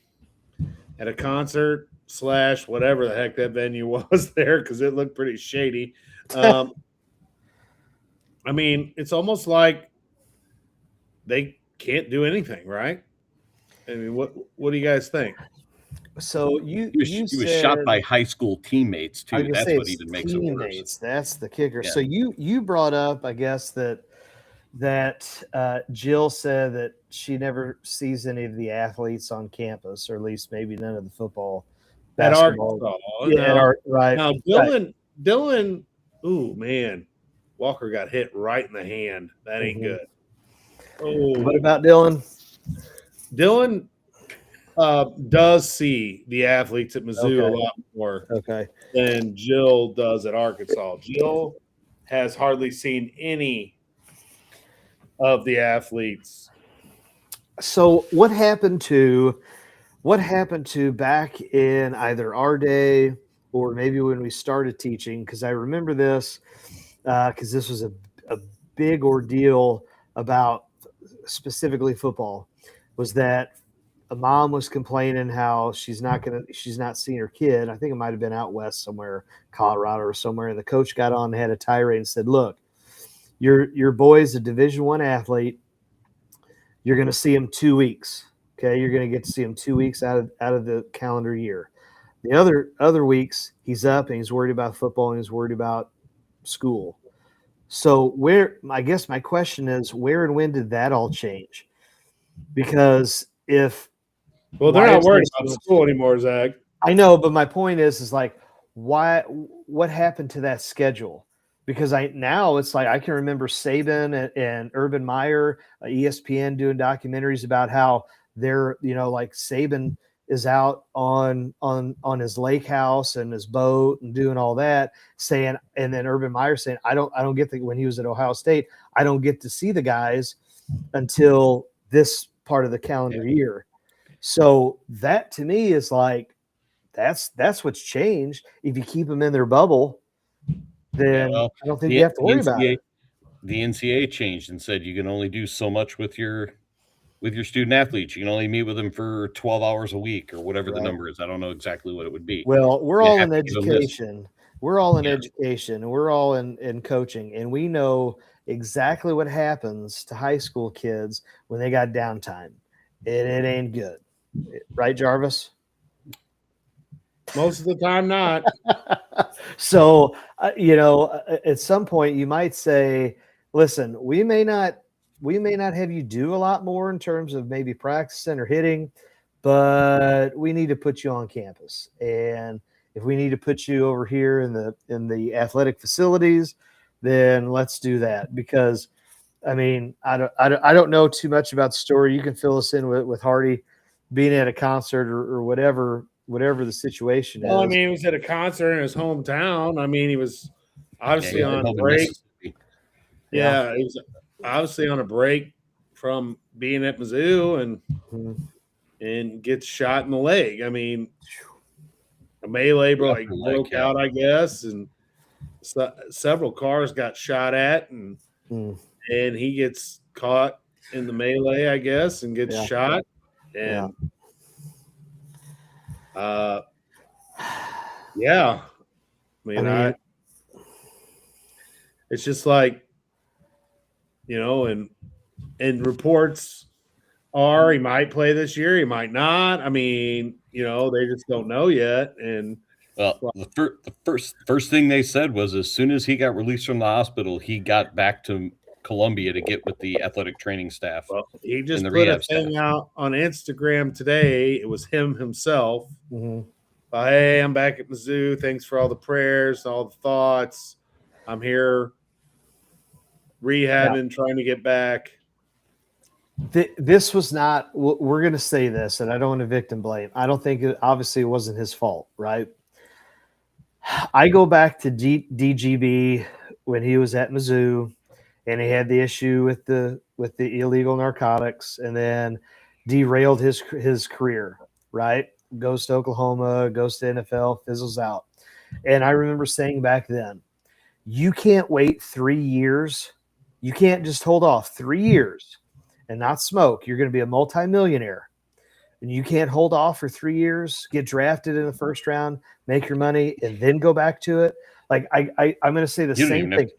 at a concert / whatever the heck that venue was there, because it looked pretty shady. I mean, it's almost like they can't do anything, right? I mean, what do you guys think? So he was shot by high school teammates too. That's what even makes it worse. That's the kicker. Yeah. So you brought up, I guess, that Jill said that she never sees any of the athletes on campus, or at least maybe none of the football. At basketball. Arkansas. Yeah, right. Now, Dylan, ooh, man. Walker got hit right in the hand. That ain't good. Oh, What about Dylan? Dylan does see the athletes at Mizzou a lot more than Jill does at Arkansas. Jill has hardly seen any of the athletes. So what happened to back in either our day or maybe when we started teaching? Because I remember this because this was a big ordeal about specifically football, was that a mom was complaining how she's not seeing her kid. I think it might have been out west somewhere, Colorado or somewhere. And the coach got on and had a tirade and said, look, your boy's a Division I athlete. You're going to see him 2 weeks. Okay. You're going to get to see him 2 weeks out of the calendar year. The other weeks he's up and he's worried about football and he's worried about school. So I guess my question is, where and when did that all change? Because they're not worried about school anymore, Zach. I know, but my point is like, what happened to that schedule? Because now it's like I can remember Saban and Urban Meyer, ESPN doing documentaries about how they're, like Saban is out on his lake house and his boat and doing all that, saying, and then Urban Meyer saying, I don't get when he was at Ohio State, I don't get to see the guys until this part of the calendar year. So that to me is like, that's what's changed. If you keep them in their bubble, then I don't think you have to worry about it. The NCAA changed and said you can only do so much with your student athletes. You can only meet with them for 12 hours a week or whatever the number is. I don't know exactly what it would be. Well, we're all in education. We're all in education and we're all in coaching. And we know exactly what happens to high school kids when they got downtime. And it ain't good. Right, Jarvis? Most of the time, not. So, at some point you might say, listen, we may not have you do a lot more in terms of maybe practicing or hitting, but we need to put you on campus. And if we need to put you over here in the athletic facilities, then let's do that. Because I mean, I don't know too much about the story. You can fill us in with Hardy being at a concert or whatever the situation is. Well, I mean, he was at a concert in his hometown. I mean, he was obviously on break. Yeah, he was obviously on a break from being at Mizzou and gets shot in the leg. I mean, a melee broke out, I guess, and several cars got shot at, and he gets caught in the melee, I guess, and gets shot. And I mean, it's just like, and reports are he might play this year, he might not. I mean, they just don't know yet. And the first thing they said was as soon as he got released from the hospital, he got back to Columbia to get with the athletic training staff. Well, he just put a thing out on Instagram today. It was him himself. Hey, I'm back at Mizzou. Thanks for all the prayers, all the thoughts. I'm here rehabbing, trying to get back. This was not, we're going to say this, and I don't want to victim blame. I don't think obviously it wasn't his fault, right? I go back to DGB when he was at Mizzou, and he had the issue with the illegal narcotics, and then derailed his career, right? Goes to Oklahoma, goes to NFL, fizzles out. And I remember saying back then, you can't wait 3 years. You can't just hold off 3 years and not smoke. You're going to be a multimillionaire. And you can't hold off for 3 years, get drafted in the first round, make your money, and then go back to it. Like I'm going to say the same thing.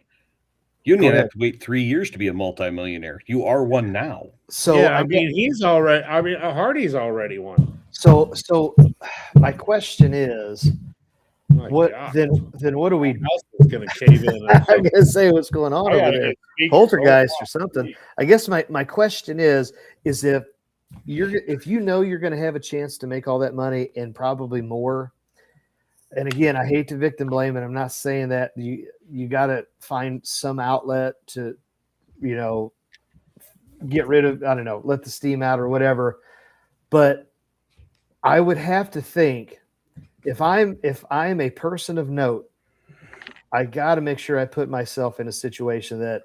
You don't even have to wait 3 years to be a multimillionaire. You are one now. So I mean, he's already. I mean, Hardy's already one. So my question is, what do we? Going to cave in. I'm going to say what's going on over there, poltergeist or something. I guess my question is if you're going to have a chance to make all that money and probably more. And again, I hate to victim blame, and I'm not saying that you got to find some outlet to, get rid of, I don't know, let the steam out or whatever. But I would have to think if I'm a person of note, I got to make sure I put myself in a situation that,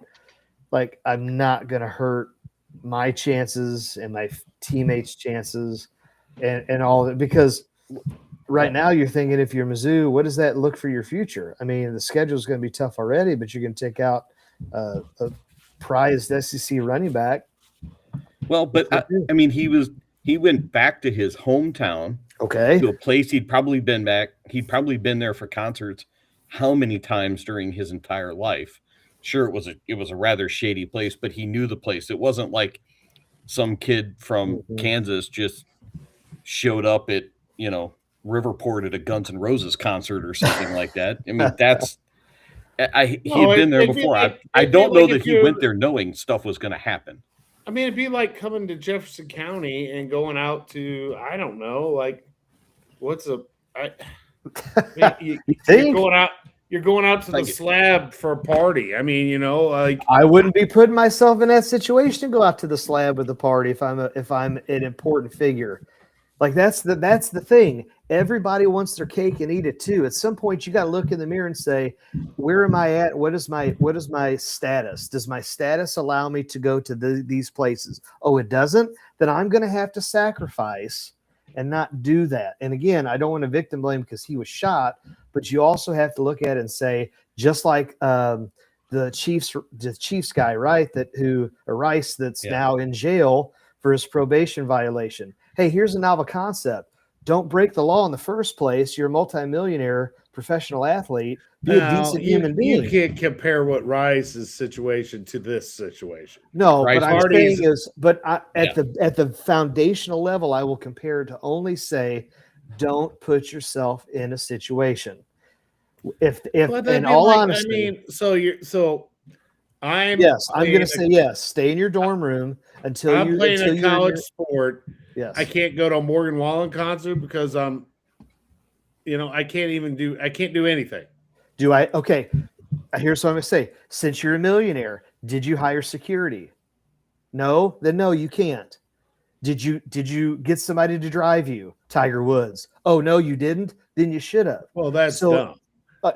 like, I'm not going to hurt my chances and my teammates' chances and all that, because right now you're thinking if you're Mizzou, what does that look for your future? I mean, the schedule is going to be tough already, but you're going to take out a prized SEC running back. Well, but I mean, he went back to his hometown, to a place he'd probably been there for concerts how many times during his entire life. Sure, it was a rather shady place, but he knew the place. It wasn't like some kid from Kansas just showed up at Riverport at a Guns N' Roses concert or something like that. I mean, he had been there before. I don't know that he went there knowing stuff was going to happen. I mean, it'd be like coming to Jefferson County and going out to, I don't know, like you're going out to the slab for a party. I mean, I wouldn't be putting myself in that situation to go out to the slab with the party if I'm an important figure. Like that's the thing. Everybody wants their cake and eat it too. At some point, you got to look in the mirror and say, "Where am I at? What is my status? Does my status allow me to go to these places? Oh, it doesn't. Then I'm going to have to sacrifice and not do that." And again, I don't want to victim blame because he was shot, but you also have to look at it and say, just like the Chiefs guy, right? Rice, that's now in jail for his probation violation. Hey, here's a novel concept. Don't break the law in the first place. You're a multimillionaire. professional athlete. Be a decent human being. You can't compare what Rice's situation to this situation. No, Rice but I'm Hardy's- saying is, at the foundational level, I will compare to only say, don't put yourself in a situation. If in all honesty, I'm going to say yes. Stay in your dorm room until I'm playing a college sport. Yes, I can't go to a Morgan Wallen concert because I can't do anything. Do I? Okay, here's what I'm going to say. Since you're a millionaire, did you hire security? No, then no, you can't. Did you get somebody to drive you? Tiger Woods. Oh no, you didn't. Then you should have. Well, that's dumb.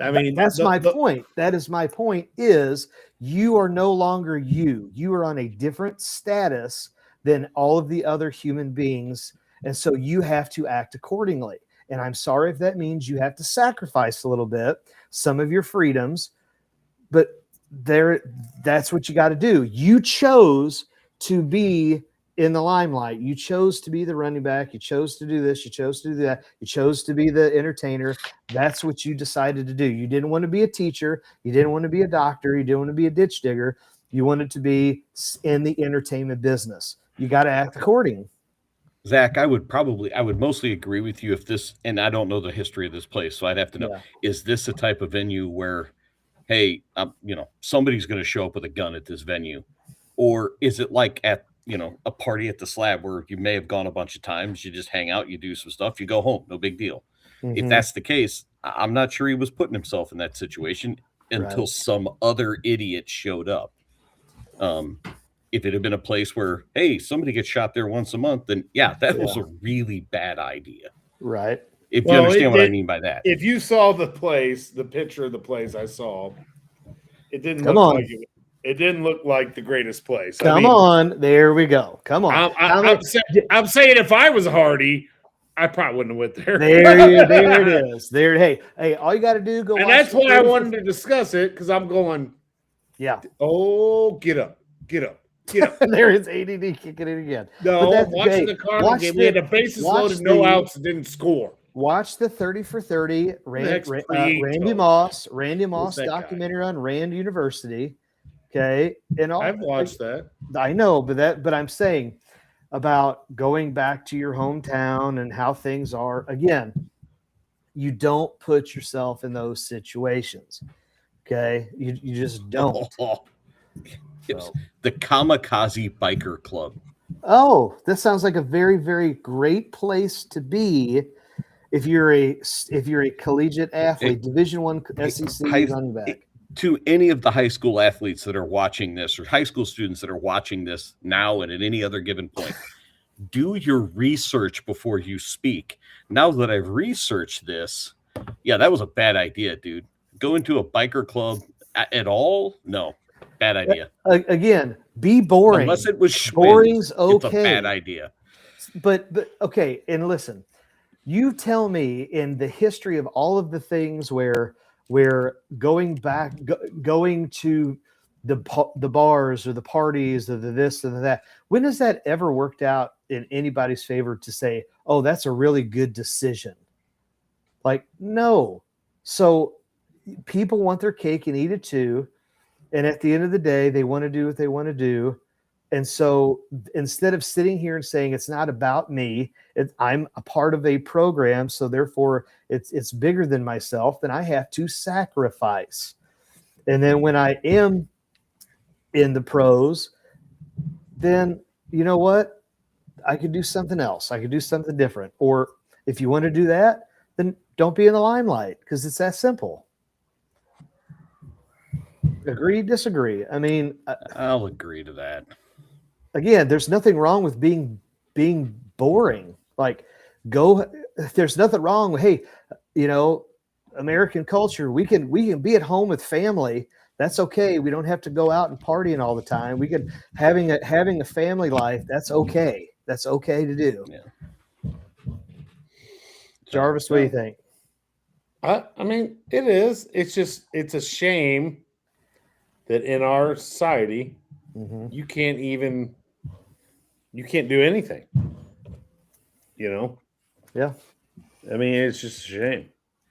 I mean, that's my point. That is my point. Is you are no longer you. You are on a different status than all of the other human beings, and so you have to act accordingly. And I'm sorry if that means you have to sacrifice a little bit, some of your freedoms, but that's what you got to do. You chose to be in the limelight. You chose to be the running back. You chose to do this. You chose to do that. You chose to be the entertainer. That's what you decided to do. You didn't want to be a teacher. You didn't want to be a doctor. You didn't want to be a ditch digger. You wanted to be in the entertainment business. You got to act according. Zach, I would mostly agree with you if this, and I don't know the history of this place, so I'd have to know, is this a type of venue where, hey, somebody's going to show up with a gun at this venue? Or is it like at, a party at the Slab where you may have gone a bunch of times, you just hang out, you do some stuff, you go home, no big deal. Mm-hmm. If that's the case, I'm not sure he was putting himself in that situation until some other idiot showed up. If it had been a place where, hey, somebody gets shot there once a month, then that was a really bad idea. Right. If you understand what I mean by that. If you saw the picture of the place I saw, it didn't it didn't look like the greatest place. Come on. There we go. Come on. I'm saying if I was Hardy, I probably wouldn't have went there. There it is. Hey, all you got to do go. And that's why I wanted to discuss it, because I'm going. Yeah. Oh, get up. There is ADD kicking in again. No, watching the Cardinals game, we had the bases loaded, no outs, didn't score. Watch the 30 for 30 Randy Moss documentary on Rand University. Okay, and I've watched that. I know, but I'm saying about going back to your hometown and how things are. Again, you don't put yourself in those situations. Okay, you just don't. It's the Kamikaze Biker Club. Oh, that sounds like a very, very great place to be if you're a collegiate athlete, Division I SEC running back. To any of the high school athletes that are watching this, or high school students that are watching this now and at any other given point, do your research before you speak. Now that I've researched this, that was a bad idea, dude. Go into a biker club at all? No. Bad idea. Again, be boring. Unless it was Schwinn, boring's okay. It's a bad idea. But okay, and listen, you tell me in the history of all of the things where going to the bars or the parties or the this and the that, when has that ever worked out in anybody's favor to say, oh, that's a really good decision? Like, no. So people want their cake and eat it too. And at the end of the day, they want to do what they want to do. And so instead of sitting here and saying it's not about me, I'm a part of a program, so therefore it's bigger than myself, then I have to sacrifice. And then when I am in the pros, then you know what? I could do something else. I could do something different. Or if you want to do that, then don't be in the limelight, because it's that simple. Agree, disagree? I mean, I'll agree to that. Again, there's nothing wrong with being boring. Like, there's nothing wrong with, hey, American culture, we can be at home with family. That's okay. We don't have to go out and partying all the time. We can having a family life. That's okay. That's okay to do. Yeah. Jarvis, what do you think? I mean, it is. It's a shame that in our society, you can't do anything. Yeah. I mean, it's just a shame.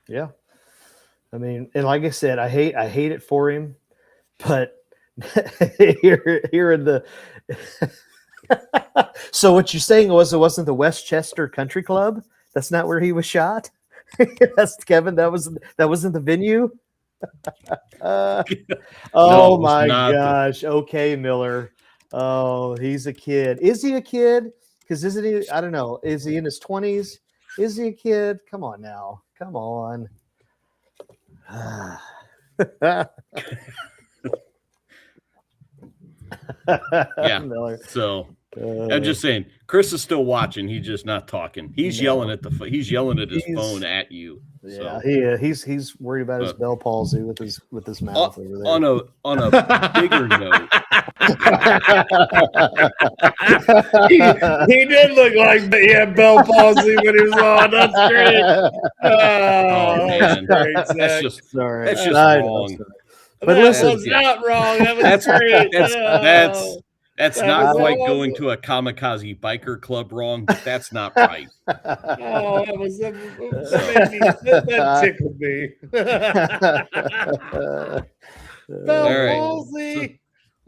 Yeah. I mean, and like I said, I hate it for him, but here in the so what you're saying was it wasn't the Westchester Country Club? That's not where he was shot. That's Kevin. That wasn't the venue. Oh my gosh. Okay, Miller. Oh, he's a kid. Is he a kid? Because isn't he? I don't know. Is he in his 20s? Is he a kid? Come on now. Come on. Yeah. Miller. So I'm just saying, Chris is still watching. He's just not talking. He's yelling at his phone at you. Yeah, so. he's worried about his Bell palsy with his mouth over there. On a bigger note, he did look like he had Bell palsy when he was on. That's great. Oh man, that's just wrong. But listen, was not wrong. That was great. That's not quite going to a kamikaze biker club wrong, but that's not right. Oh, that tickled me. All right.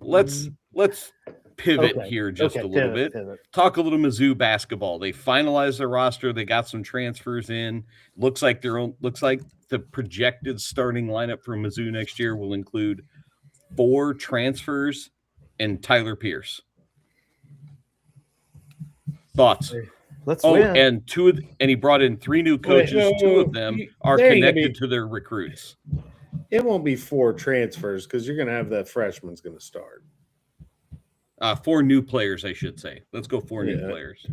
So let's pivot here just a little bit. Talk a little Mizzou basketball. They finalized their roster. They got some transfers in. Looks like the projected starting lineup for Mizzou next year will include 4 transfers and Tyler Pierce. Thoughts? Let's win. And he brought in 3 new coaches. 2 of them are connected to their recruits. It won't be 4 transfers because you're going to have that freshman's going to start. 4 new players, I should say. Let's go 4 new players.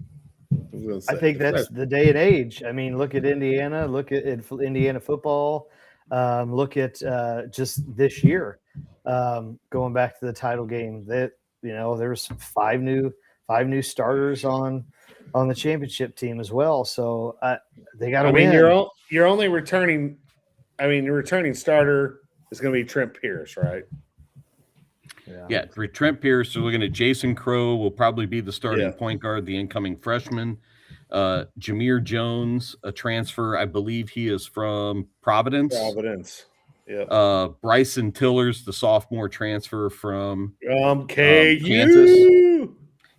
I think that's the day and age. I mean, look at Indiana. Look at Indiana football. Look at just this year. Going back to the title game, that there's 5 new starters on the championship team as well. So they got to win. You're only returning. I mean, your returning starter is going to be Trent Pierce, right? Yeah, Trent Pierce. So we're looking at Jason Crow will probably be the starting point guard, the incoming freshman. Jameer Jones, a transfer. I believe he is from Providence. Yeah. Bryson Tillers, the sophomore transfer from Kansas.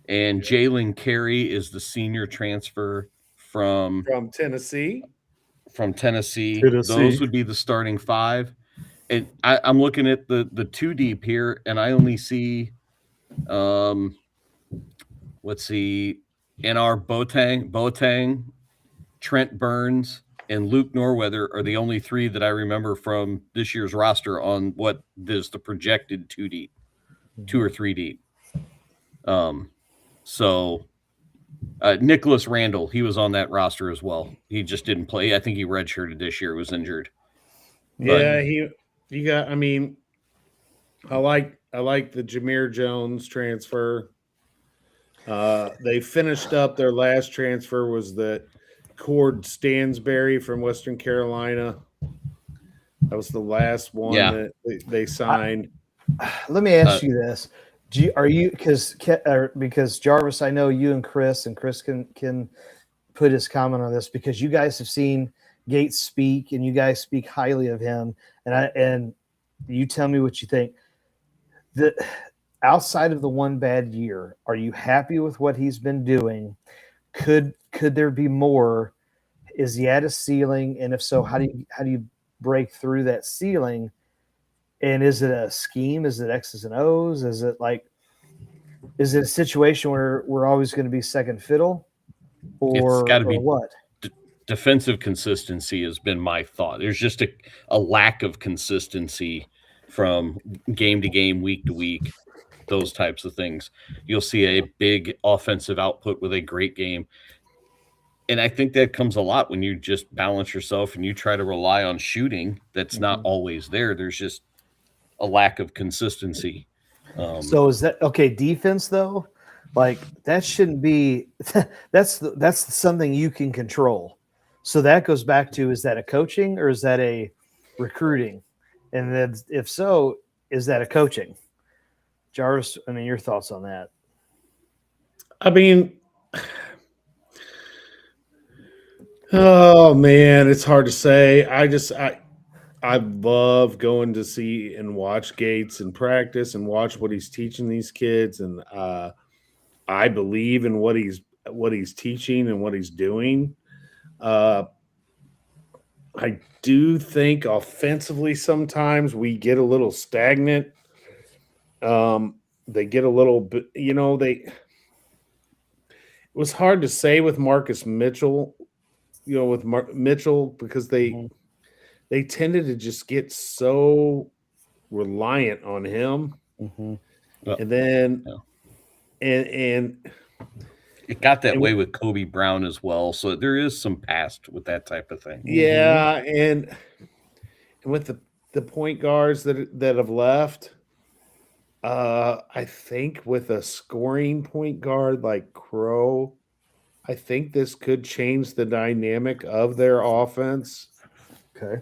And Jalen Carey is the senior transfer from Tennessee. Those would be the starting 5. And I'm looking at the 2 deep here, and I only see, let's see, NR Boateng, Trent Burns, and Luke Norweather are the only 3 that I remember from this year's roster on what is the projected 2 deep, 2 or 3 deep. So Nicholas Randall, he was on that roster as well. He just didn't play. I think he redshirted this year, was injured. Yeah, you got. I mean, I like the Jameer Jones transfer. They finished up their last transfer was the Cord Stansberry from Western Carolina. That was the last one that they signed. Let me ask you this: are you because Jarvis? I know you and Chris can put his comment on this because you guys have seen Gates speak and you guys speak highly of him, and you tell me what you think. Outside of the one bad year, are you happy with what he's been doing? Could there be more? Is he at a ceiling? And if so, how do you break through that ceiling? And is it a scheme? Is it X's and O's? Is it a situation where we're always going to be second fiddle? Or it's got to be what? Defensive consistency has been my thought. There's just a lack of consistency from game to game, week to week, those types of things. You'll see a big offensive output with a great game. And I think that comes a lot when you just balance yourself and you try to rely on shooting that's not always there. There's just a lack of consistency. So is that okay? Defense though, like that shouldn't be. That's something you can control. So that goes back to, is that a coaching or is that a recruiting? And then if so, is that a coaching? Jarvis, I mean, your thoughts on that? I mean, oh man, it's hard to say. I I love going to see and watch Gates in practice and watch what he's teaching these kids. And I believe in what he's teaching and what he's doing. I do think offensively sometimes we get a little stagnant. They get a little bit, it was hard to say with Marcus Mitchell, with Mitchell, because they tended to just get so reliant on him. And then, and it got that way with Kobe Brown as well. So there is some past with that type of thing. Yeah. And with the point guards that have left, I think with a scoring point guard like Crow, I think this could change the dynamic of their offense. Okay.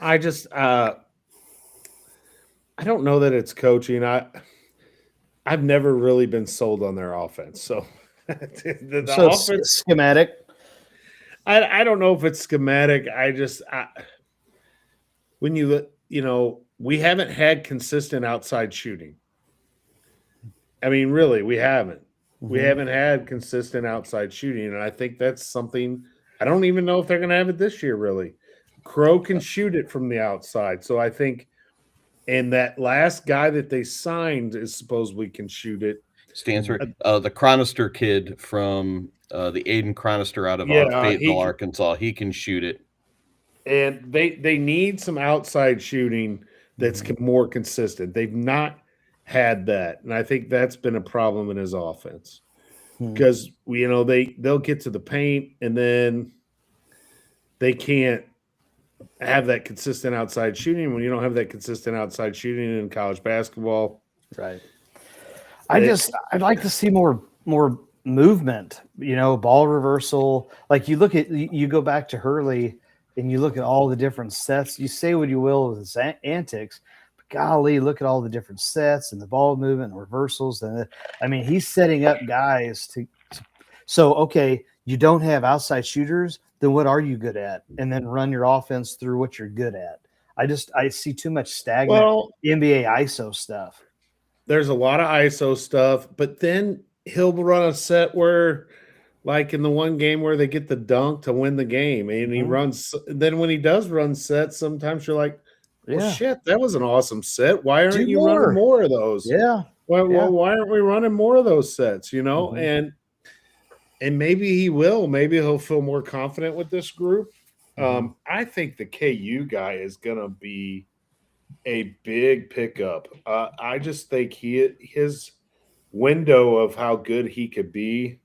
I just I don't know that it's coaching. I've never really been sold on their offense. So the offense schematic. I don't know if it's schematic. When you look, we haven't had consistent outside shooting. I mean, really, we haven't. We haven't had consistent outside shooting, and I think that's something. I don't even know if they're going to have it this year, really. Crow can shoot it from the outside, so I think. And that last guy that they signed is supposedly can shoot it. Stanford, the Chronister kid from the Aiden Chronister out of Fayetteville, Arkansas, he can shoot it. And they need some outside shooting that's more consistent. They've not had that, and I think that's been a problem in his offense because they'll get to the paint and then they can't have that consistent outside shooting. When you don't have that consistent outside shooting in college basketball, right? I'd like to see more movement. Ball reversal. Like you go back to Hurley and you look at all the different sets. You say what you will with his antics. Golly, look at all the different sets and the ball movement and reversals. And he's setting up guys okay, you don't have outside shooters, then what are you good at? And then run your offense through what you're good at. I see too much stagnant NBA ISO stuff. There's a lot of ISO stuff, but then he'll run a set where, like in the one game where they get the dunk to win the game, and he runs. Then when he does run sets, sometimes you're like, well, shit, that was an awesome set. Why aren't you running more of those? Yeah. Well, why aren't we running more of those sets? And maybe he will. Maybe he'll feel more confident with this group. I think the KU guy is going to be a big pickup. I just think his window of how good he could be,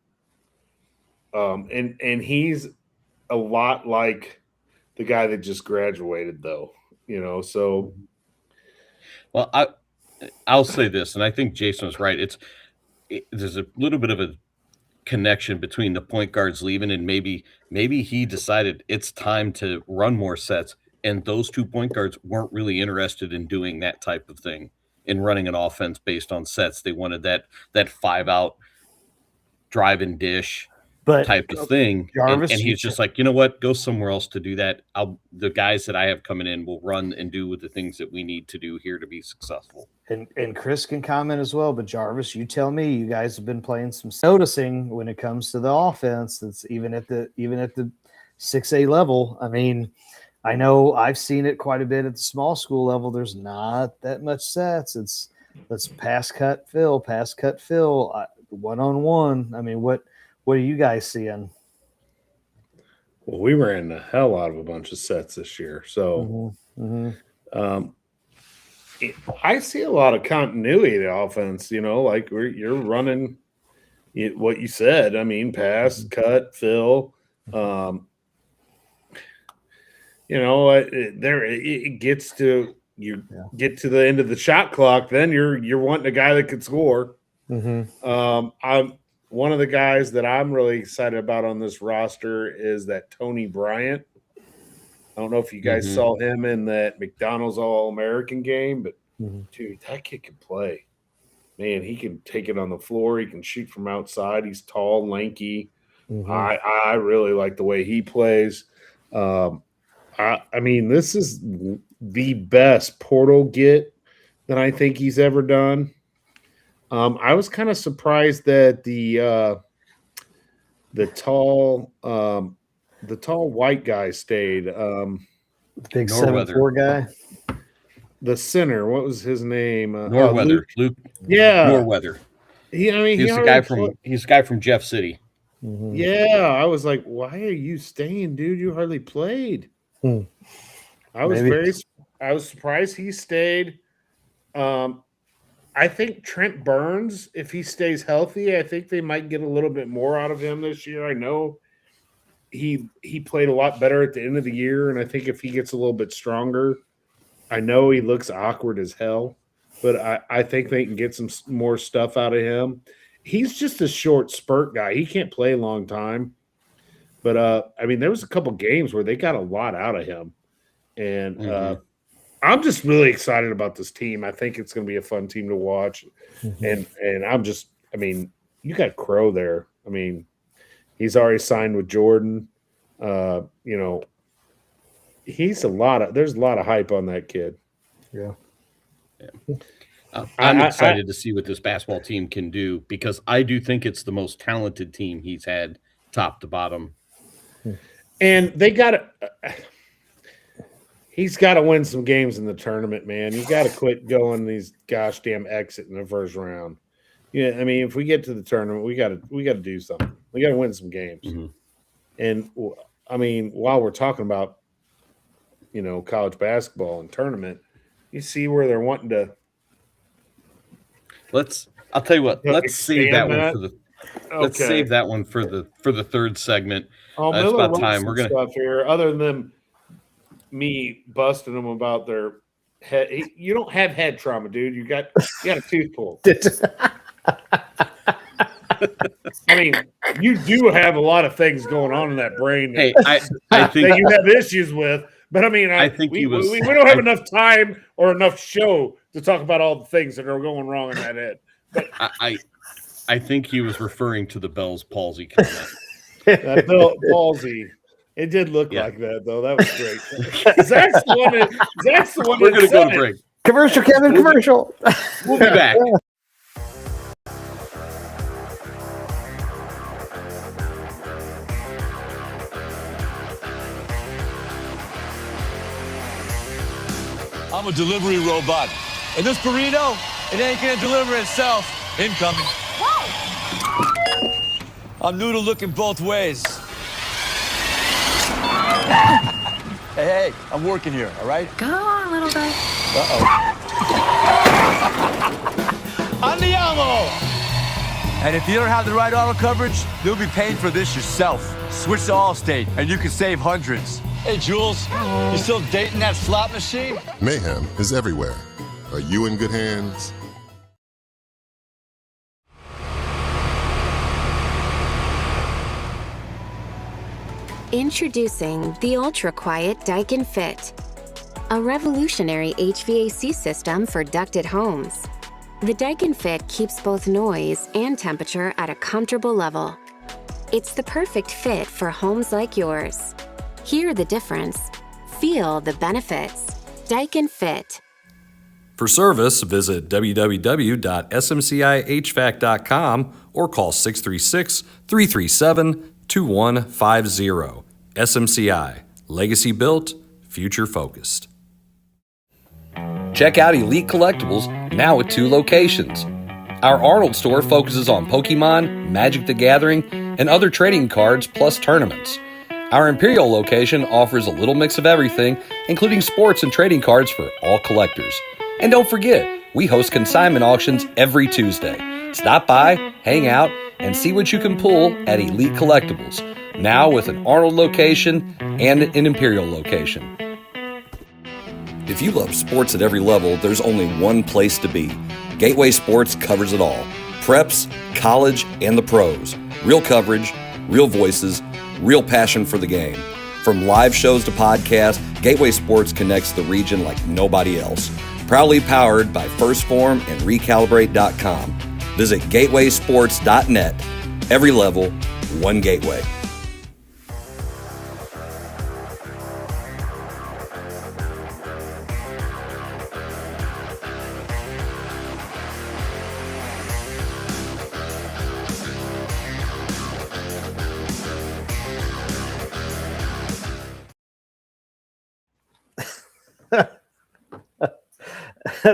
and he's a lot like the guy that just graduated, though. So. Well, I'll say this, and I think Jason was right. There's a little bit of a connection between the point guards leaving, and maybe he decided it's time to run more sets, and those two point guards weren't really interested in doing that type of thing, in running an offense based on sets. They wanted that 5-out drive and dish type of thing. Jarvis, and he's just like, you know what, go somewhere else to do that. The guys that I have coming in will run and do with the things that we need to do here to be successful. And Chris can comment as well, but Jarvis, you tell me, you guys have been playing some noticing when it comes to the offense. That's even at the 6A level. I know I've seen it quite a bit at the small school level. There's not that much sets. Let's pass, cut, fill, one-on-one. What are you guys seeing? Well, we ran the hell out of a bunch of sets this year. So I see a lot of continuity in the offense, like you're running what you said. Pass, cut, fill. It gets to get to the end of the shot clock, then you're wanting a guy that could score. I'm one of the guys that I'm really excited about on this roster is that Tony Bryant. I don't know if you guys saw him in that McDonald's All-American game, but dude, that kid can play. Man, he can take it on the floor. He can shoot from outside. He's tall, lanky. I really like the way he plays. I mean, this is the best portal get that I think he's ever done. I was kind of surprised that the tall white guy stayed. Big Norweather. 7'4" guy. The center, what was his name? Norweather. Luke. Yeah, Norweather. He's the guy from Jeff City. Mm-hmm. Yeah, I was like, why are you staying, dude? You hardly played. I was surprised he stayed. I think Trent Burns, if he stays healthy, I think they might get a little bit more out of him this year. I know he played a lot better at the end of the year, and I think if he gets a little bit stronger, I know he looks awkward as hell, but I think they can get some more stuff out of him. He's just a short spurt guy. He can't play a long time. But, I mean, there was a couple games where they got a lot out of him. And I'm just really excited about this team. I think it's going to be a fun team to watch. And I mean, you got Crow there. I mean, he's already signed with Jordan. There's a lot of hype on that kid. Yeah. I'm excited to see what this basketball team can do because I do think it's the most talented team he's had top to bottom. And he's got to win some games in the tournament, man. You got to quit going these gosh damn exit in the first round. Yeah, I mean, if we get to the tournament, we got to do something. We got to win some games. And I mean, while we're talking about college basketball and tournament, you see where they're wanting to. I'll tell you what. Let's save that one for the. Okay. Let's save that one for the third segment. Oh, it's about time. We're gonna stuff here. Other than me busting them about their head, you don't have head trauma, dude. You got a tooth pulled. I mean, you do have a lot of things going on in that brain. Hey, I think that you have issues with. But I mean, I think we don't have enough time or enough show to talk about all the things that are going wrong in that head. But I think he was referring to the Bell's palsy comment. That Bell's palsy. It did look like that, though. That was great. Zach's the one. We're going to go to break. Commercial, Kevin. Commercial. We'll be back. I'm a delivery robot. And this burrito, it ain't gonna deliver itself. Incoming. Whoa! I'm noodle looking both ways. Hey, I'm working here, all right? Go on, little guy. Uh-oh. Andiamo! And if you don't have the right auto coverage, you'll be paying for this yourself. Switch to Allstate, and you can save hundreds. Hey, Jules, you still dating that slot machine? Mayhem is everywhere. Are you in good hands? Introducing the ultra-quiet Daikin Fit, a revolutionary HVAC system for ducted homes. The Daikin Fit keeps both noise and temperature at a comfortable level. It's the perfect fit for homes like yours. Hear the difference. Feel the benefits. Daikin Fit. For service, visit www.smcihvac.com or call 636-337-2150. SMCI. Legacy built, future focused. Check out Elite Collectibles, now with 2 locations. Our Arnold store focuses on Pokemon, Magic the Gathering, and other trading cards plus tournaments. Our Imperial location offers a little mix of everything, including sports and trading cards for all collectors. And don't forget, we host consignment auctions every Tuesday. Stop by, hang out, and see what you can pull at Elite Collectibles, now with an Arnold location and an Imperial location. If you love sports at every level, there's only one place to be. Gateway Sports covers it all. Preps, college, and the pros. Real coverage, real voices, real passion for the game. From live shows to podcasts, Gateway Sports connects the region like nobody else. Proudly powered by First Form and Recalibrate.com. Visit gatewaysports.net. Every level, one gateway.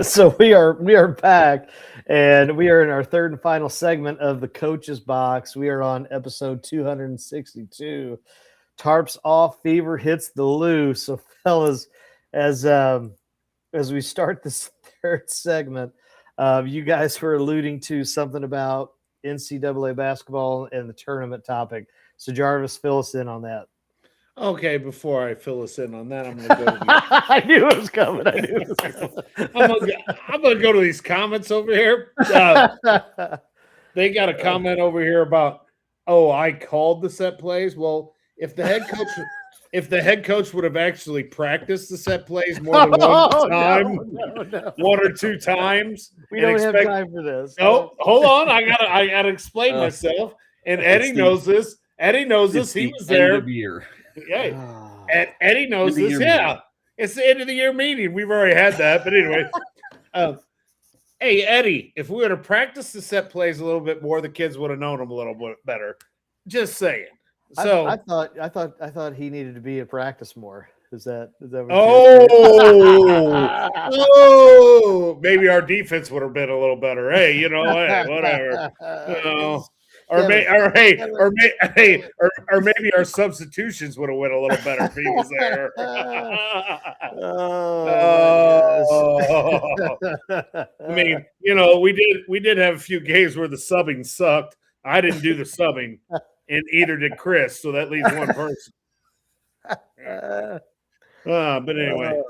So we are back, and we are in our third and final segment of the Coach's Box. We are on episode 262. Tarps Off, fever hits the loo. So, fellas, as we start this third segment, you guys were alluding to something about NCAA basketball and the tournament topic. So, Jarvis, fill us in on that. Okay, before I fill us in on that, I'm going to go to I knew it was coming. I'm going to go to these comments over here. They got a comment over here about, I called the set plays. Well, if the head coach would have actually practiced the set plays more than one time, one or two times, we don't have time for this. Oh, hold on, I gotta explain myself. And Eddie knows this. Eddie knows this. He was there. End of year. Yeah, and Eddie knows this. Yeah, it's the end of the year meeting. We've already had that, but anyway. Hey, Eddie, if we would have practiced the set plays a little bit more, the kids would have known them a little bit better. Just saying. So I thought he needed to be at practice more. Is that what maybe our defense would have been a little better. Hey, whatever. Or maybe our substitutions would have went a little better if he was there. I mean, we did have a few games where the subbing sucked. I didn't do the subbing, and either did Chris, so that leaves one person. But anyway.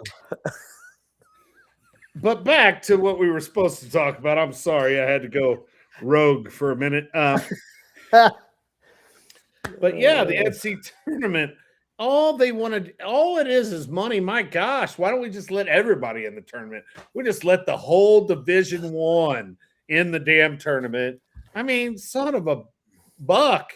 But back to what we were supposed to talk about. I'm sorry, I had to go rogue for a minute. But yeah, the NC tournament, all it is money. My gosh, why don't we just let everybody in the tournament? We just let the whole Division I in the damn tournament. I mean, son of a buck.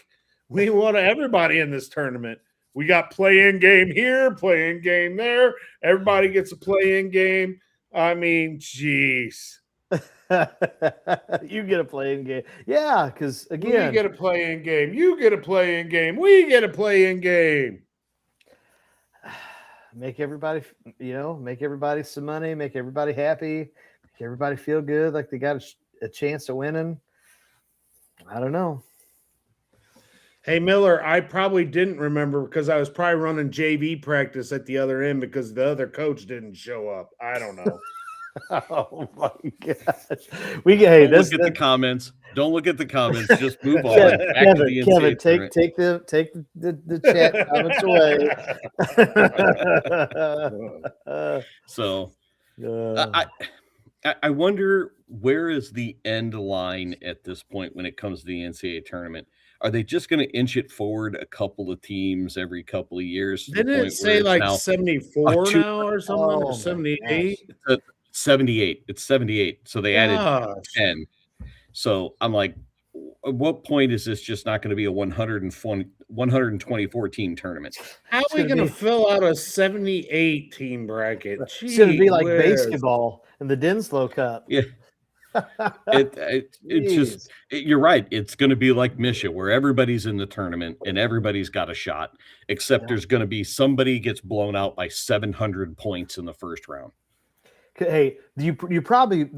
We want everybody in this tournament. We got play-in game here, play-in game there. Everybody gets a play-in game. I mean, jeez. You get a play-in game. Yeah, because again, we get a play-in game. You get a play-in game. We get a play-in game. Make everybody some money, make everybody happy, make everybody feel good, like they got a chance of winning. I don't know. Hey, Miller, I probably didn't remember because I was probably running JV practice at the other end because the other coach didn't show up. I don't know. Oh my gosh! Look at the comments. Don't look at the comments. Just move on. Kevin, take the chat comments away. So, I wonder, where is the end line at this point when it comes to the NCAA tournament? Are they just going to inch it forward a couple of teams every couple of years? Didn't it say like 74 now or something? Or 78? 78. It's 78. So they added 10. So I'm like, at what point is this just not going to be a 124 team tournament? How are we going to fill out a 78 team bracket? It's going to be like basketball in the Denslow Cup. Yeah. You're right. It's going to be like Misha, where everybody's in the tournament and everybody's got a shot, except there's going to be somebody gets blown out by 700 points in the first round. Hey, you probably,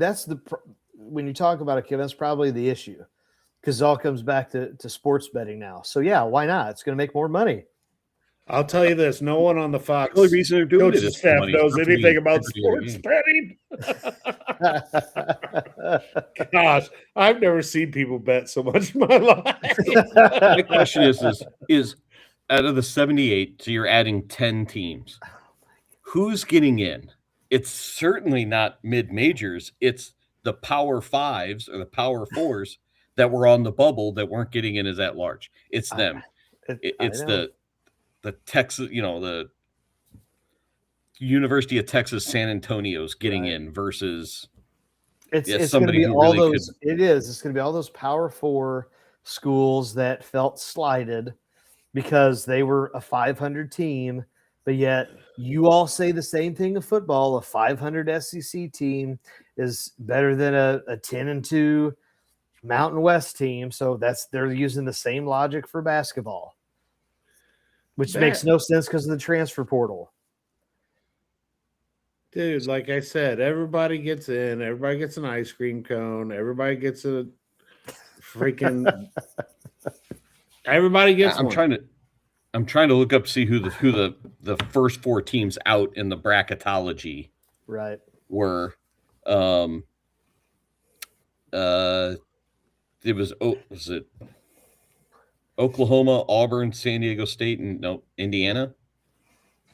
when you talk about it, Kevin, that's probably the issue, because it all comes back to sports betting now. So yeah, why not? It's going to make more money. I'll tell you this: no one on the Fox the only reason they're doing coaching staff knows anything about sports betting. Gosh, I've never seen people bet so much in my life. My question is out of the 78, so you're adding 10 teams. Who's getting in? It's certainly not mid-majors. It's the Power Fives or the Power Fours that were on the bubble that weren't getting in as at large. It's them. It's the Texas, the University of Texas San Antonio's getting in versus it's going to be all really those. It's going to be all those Power Four schools that felt slighted because they were a 500 team, but yet you all say the same thing of football. A 500 SEC team is better than a 10-2 Mountain West team. So they're using the same logic for basketball, which makes no sense because of the transfer portal. Dude, like I said, everybody gets in. Everybody gets an ice cream cone. Everybody gets a freaking. Everybody gets I'm one. I'm trying to look up see who the first 4 teams out in the bracketology Right. were. It was it Oklahoma, Auburn, San Diego State, and Indiana.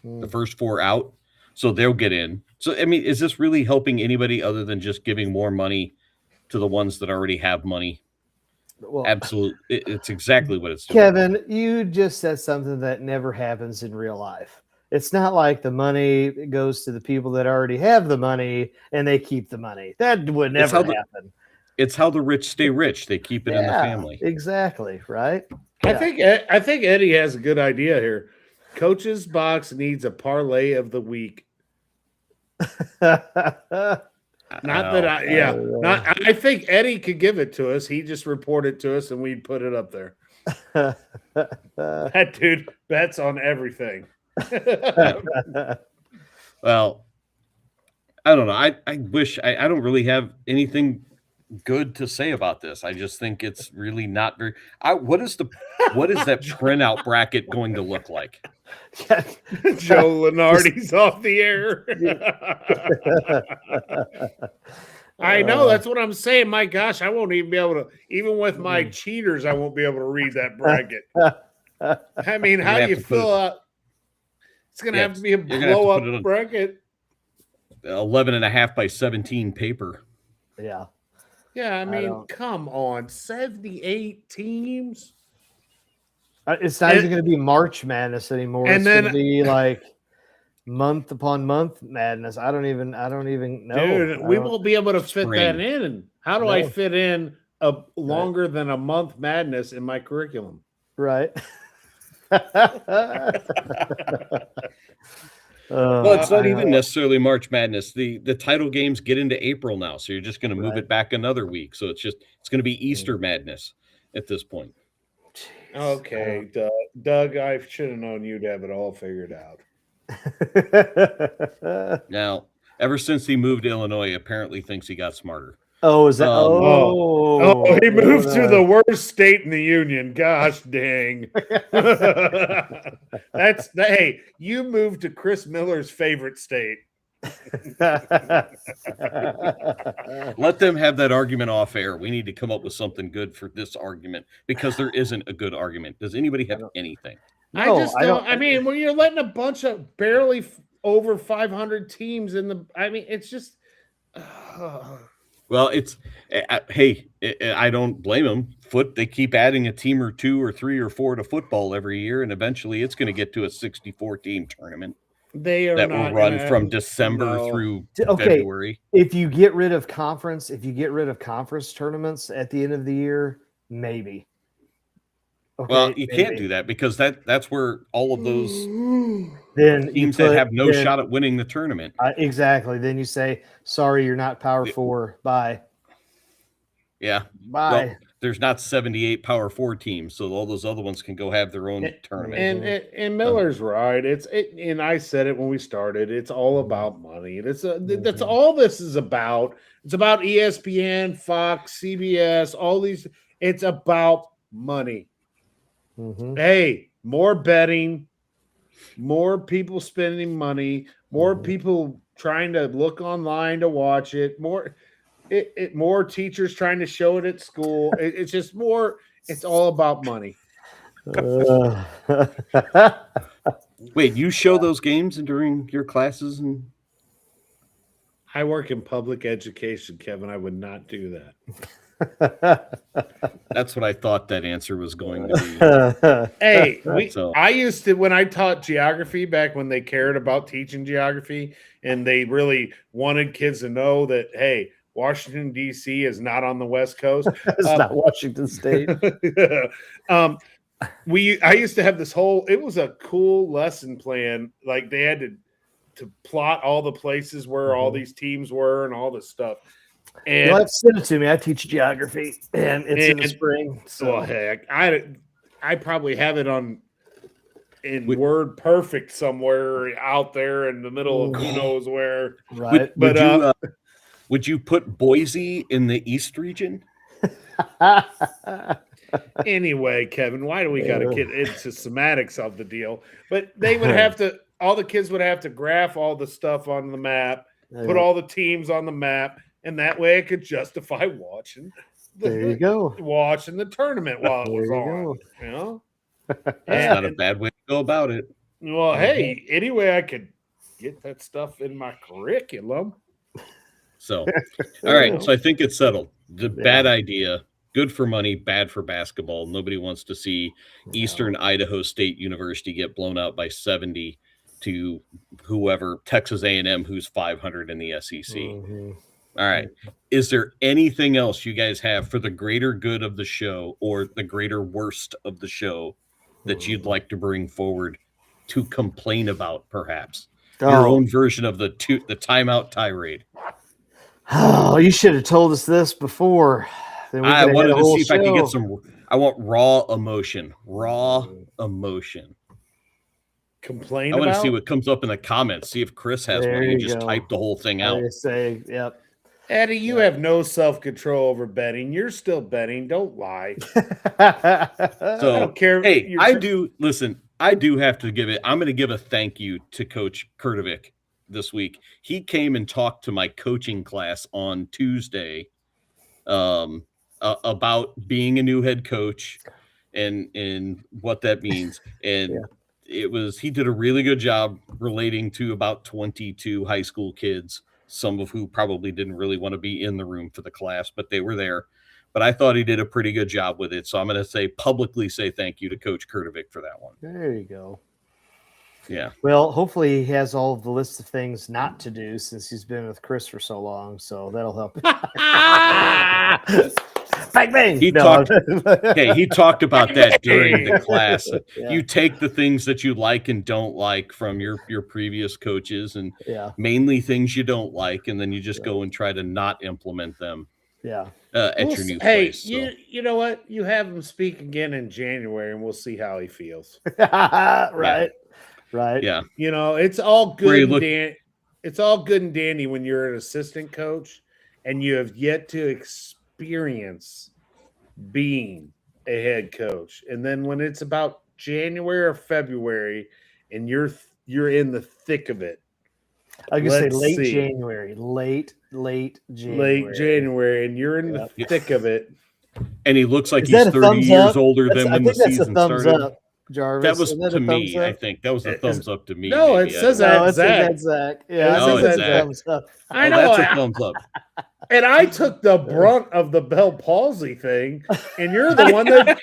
The first 4 out, so they'll get in. So I mean, is this really helping anybody other than just giving more money to the ones that already have money? Well, absolutely, it's exactly what it's doing. Kevin, you just said something that never happens in real life. It's not like the money goes to the people that already have the money and they keep the money. That would never happen. It's how the rich stay rich. They keep it in the family. Exactly, right? I think Eddie has a good idea here. Coach's Box needs a parlay of the week. I think Eddie could give it to us. He just report it to us and we'd put it up there. That dude bets on everything. Well, I don't know. I wish I don't really have anything good to say about this. I just think it's really not very. What is that printout bracket going to look like? Joe Lenardi's off the air. I know, that's what I'm saying. My gosh, I won't even be able to, even with my cheaters, I won't be able to read that bracket. I mean, how do you fill out? It's going to have to be a blow up bracket. 11.5 by 17 paper. Yeah. Yeah, I mean, come on. 78 teams. It's not even going to be March Madness anymore. It's going to be like month upon month madness. I don't even know. Dude, we won't be able to fit that in. How do I fit in a longer than a month madness in my curriculum? Right. Well, it's not even necessarily March Madness. The title games get into April now, so you're just going to move it back another week. So it's going to be Easter Madness at this point. Okay, Doug, I should have known you'd have it all figured out. Now, ever since he moved to Illinois, apparently thinks he got smarter. Oh, is that? He moved to the worst state in the union. Gosh dang! Hey, you moved to Chris Miller's favorite state. Let them have that argument off air. We need to come up with something good for this argument because there isn't a good argument. Does anybody have anything? No, I just don't. I mean, when you're letting a bunch of barely over 500 teams in the, I mean, it's just. Well, I don't blame them. They keep adding a team or 2 or 3 or 4 to football every year, and eventually it's going to get to a 64-team tournament. That will run from December through February. If you get rid of conference tournaments at the end of the year, maybe. Okay, well, you can't do that because that's where all of those teams that have no shot at winning the tournament. Exactly. Then you say, sorry, you're not Power 4. Bye. Yeah. Bye. Well, there's not 78 Power 4 teams, so all those other ones can go have their own tournament. And Miller's right. And I said it when we started. It's all about money. That's all this is about. It's about ESPN, Fox, CBS, all these. It's about money. Mm-hmm. Hey, more betting, more people spending money, more people trying to look online to watch it, more teachers trying to show it at school. It's just more. It's all about money. Wait, you show those games during your classes? And I work in public education, Kevin. I would not do that. That's what I thought that answer was going to be. Hey, I used to, when I taught geography back when they cared about teaching geography and they really wanted kids to know that, hey, Washington, D.C. is not on the West Coast. It's not Washington State. I used to have this it was a cool lesson plan. Like they had to plot all the places where all these teams were and all this stuff. And you'll have to send it to me. I teach geography, and it's in the spring. So heck, I probably have it on. in word perfect somewhere out there in the middle of who knows where. Right. Would you put Boise in the East region? Anyway, Kevin, why do we got to get into semantics of the deal? But they would have to, all the kids would have to graph all the stuff on the map, put all the teams on the map, and that way it could justify watching. Watching the tournament while it was on. You know, that's not a bad way to go about it. Well, hey, anyway, I could get that stuff in my curriculum. So, all right. So I think it's settled. The bad idea. Good for money, bad for basketball. Nobody wants to see Eastern Idaho State University get blown out by 70 to whoever, Texas A&M, who's 500 in the SEC. All right. Is there anything else you guys have for the greater good of the show or the greater worst of the show that you'd like to bring forward to complain about, perhaps? Your own version of the timeout tirade. Oh, you should have told us this before. I wanted to see if I could get I want raw emotion. Complain I want to see what comes up in the comments. See if Chris has one. You just type the whole thing out. Yep. Eddie, you have no self-control over betting. You're still betting. Don't lie. So I don't care. Hey, I do have to give it. I'm going to give a thank you to Coach Kurtovic this week. He came and talked to my coaching class on Tuesday about being a new head coach and what that means. And he did a really good job relating to about 22 high school kids, some of who probably didn't really want to be in the room for the class, but they were there. But I thought he did a pretty good job with it. So I'm going to publicly say thank you to Coach Kurtovic for that one. There you go. Yeah. Well, hopefully he has all of the list of things not to do since he's been with Chris for so long. So that'll help. Bang, bang. He talked about that during the class. You take the things that you like and don't like from your previous coaches and mainly things you don't like. And then you just go and try to not implement them. Yeah. At your new place. Hey, you know what? You have him speak again in January and we'll see how he feels. Right. Right. Yeah. You know, it's all good. It's all good and dandy when you're an assistant coach and you have yet to experience being a head coach. And then when it's about January or February and you're in the thick of it. I was going to say late January, and you're in the thick of it. And he looks like he's 30 years older than when the season started. Up, Jarvis. That was to me, I think. That was a thumbs up to me. No, it says that, Zach. Yeah, it says thumbs up. I know. That's a thumbs up. And I took the brunt of the Bell palsy thing, and you're the one that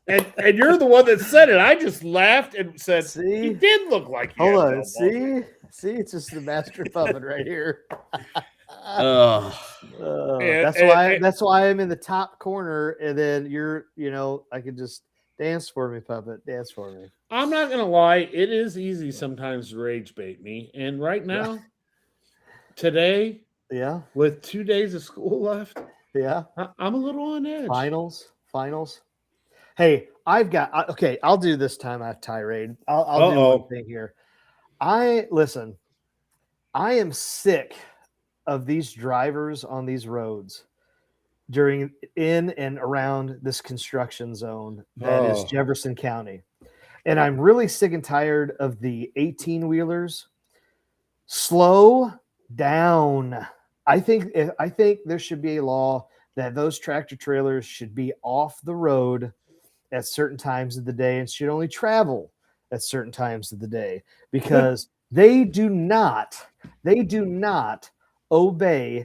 and you're the one that said it. I just laughed and said, "See, he did look like." Hold on, see, it's just the master puppet right here. That's why I'm in the top corner, and then I can just dance for me, puppet, dance for me. I'm not gonna lie, it is easy sometimes to rage bait me, and right now, today. Yeah. With 2 days of school left. Yeah. I'm a little on edge. Finals. Hey, I'll do this time. I have tirade. I'll do one thing here. I am sick of these drivers on these roads in and around this construction zone that is Jefferson County. And I'm really sick and tired of the 18-wheelers. Slow down. I think there should be a law that those tractor trailers should be off the road at certain times of the day and should only travel at certain times of the day because they do not obey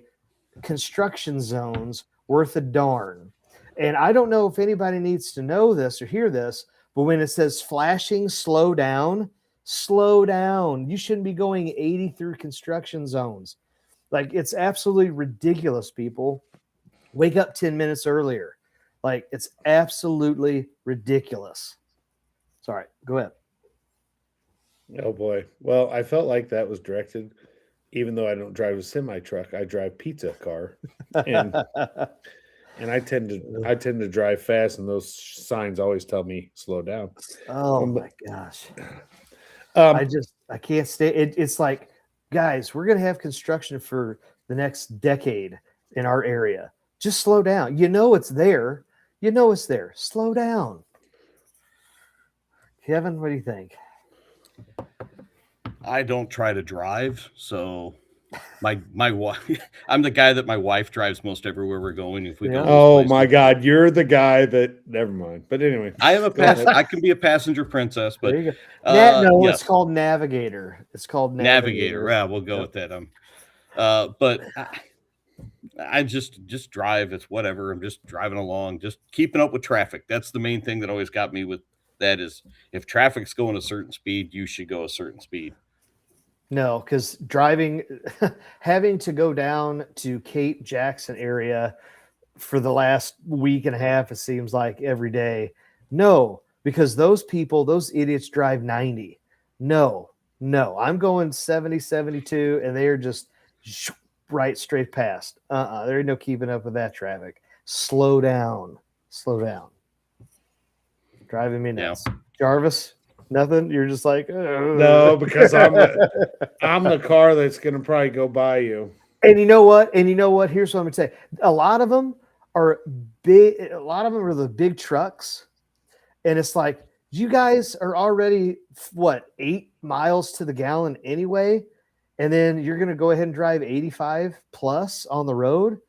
construction zones worth a darn. And I don't know if anybody needs to know this or hear this, but when it says flashing, slow down. You shouldn't be going 80 through construction zones. Like, it's absolutely ridiculous, people. Wake up 10 minutes earlier. Like, it's absolutely ridiculous. Sorry, go ahead. Oh, boy. Well, I felt like that was directed, even though I don't drive a semi-truck, I drive pizza car. And And I tend to drive fast, and those signs always tell me slow down. Oh my gosh. I can't stay. It's like, guys, we're going to have construction for the next decade in our area. Just slow down. You know it's there. Slow down. Kevin, what do you think? I don't try to drive, so my wife. I'm the guy that my wife drives most everywhere we're going. If we go, oh my God, you're the guy that. Never mind. But anyway, I am I can be a passenger princess, but it's called navigator. It's called navigator. Yeah, we'll go with that. But I just drive. It's whatever. I'm just driving along, just keeping up with traffic. That's the main thing that always got me with that is if traffic's going a certain speed, you should go a certain speed. No, because driving, having to go down to Cape Jackson area for the last week and a half, it seems like every day. No, because those idiots drive 90. No, I'm going 70, 72, and they are just right straight past. There ain't no keeping up with that traffic. Slow down. Driving me nuts. Yeah. Jarvis? Nothing. You're just like, oh. No, because I'm the car that's going to probably go by you. And you know what? Here's what I'm going to say. A lot of them are big. A lot of them are the big trucks, and it's like you guys are already 8 miles to the gallon anyway, and then you're going to go ahead and drive 85 plus on the road.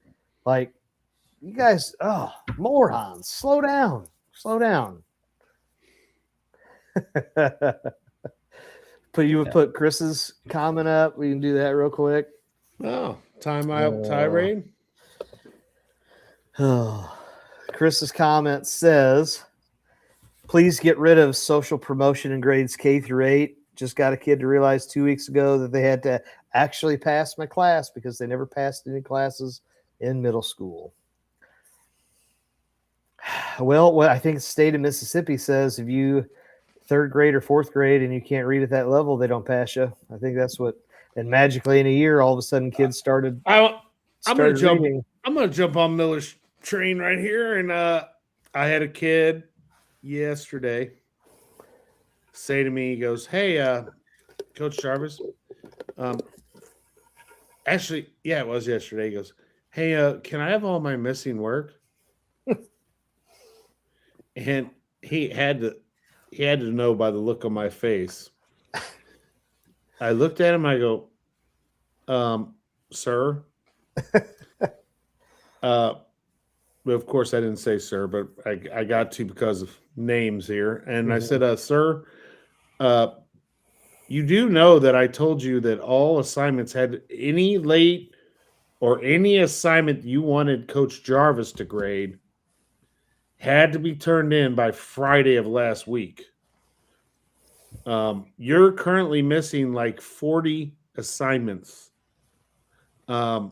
Like you guys, morons! Slow down. Put Chris's comment up. We can do that real quick. Timeout tirade. Chris's comment says, please get rid of social promotion in grades K through 8. Just got a kid to realize 2 weeks ago that they had to actually pass my class because they never passed any classes in middle school. Well, what I think the state of Mississippi says, if you third grade or fourth grade and you can't read at that level, they don't pass you. I think that's what. And magically in a year, all of a sudden, kids started. I'm going to jump on Miller's train right here, and I had a kid yesterday say to me, he goes, "Hey, Coach Jarvis." Actually, yeah, it was yesterday. He goes, "Hey, can I have all my missing work?" And he had to know by the look on my face. I looked at him. I go, "Sir." But of course, I didn't say sir, but I got to because of names here. And I said, "Sir, you do know that I told you that all assignments had any late or any assignment you wanted Coach Jarvis to grade had to be turned in by Friday of last week. You're currently missing like 40 assignments. We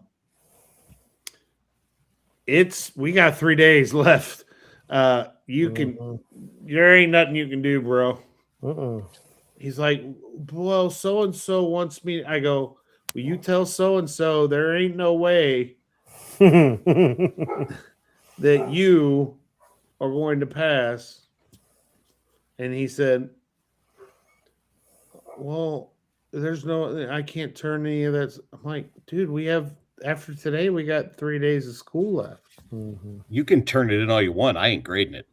got 3 days left. There ain't nothing you can do, bro." He's like, "Well, so-and-so wants me." I go, "Will you tell so-and-so there ain't no way that you are going to pass?" And he said, "Well, I can't turn any of that." I'm like, "Dude, after today, we got 3 days of school left." You can turn it in all you want. I ain't grading it.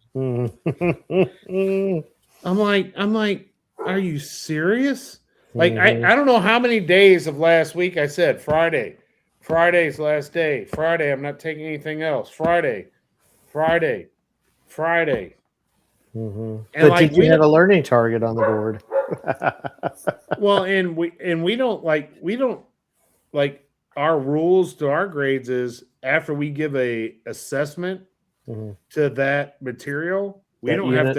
I'm like, are you serious? Like, I don't know how many days of last week I said Friday's last day. Friday, I'm not taking anything else. Friday. And but did you have a learning target on the board? Well, and we don't like our rules to our grades is after we give a assessment to that material, we don't have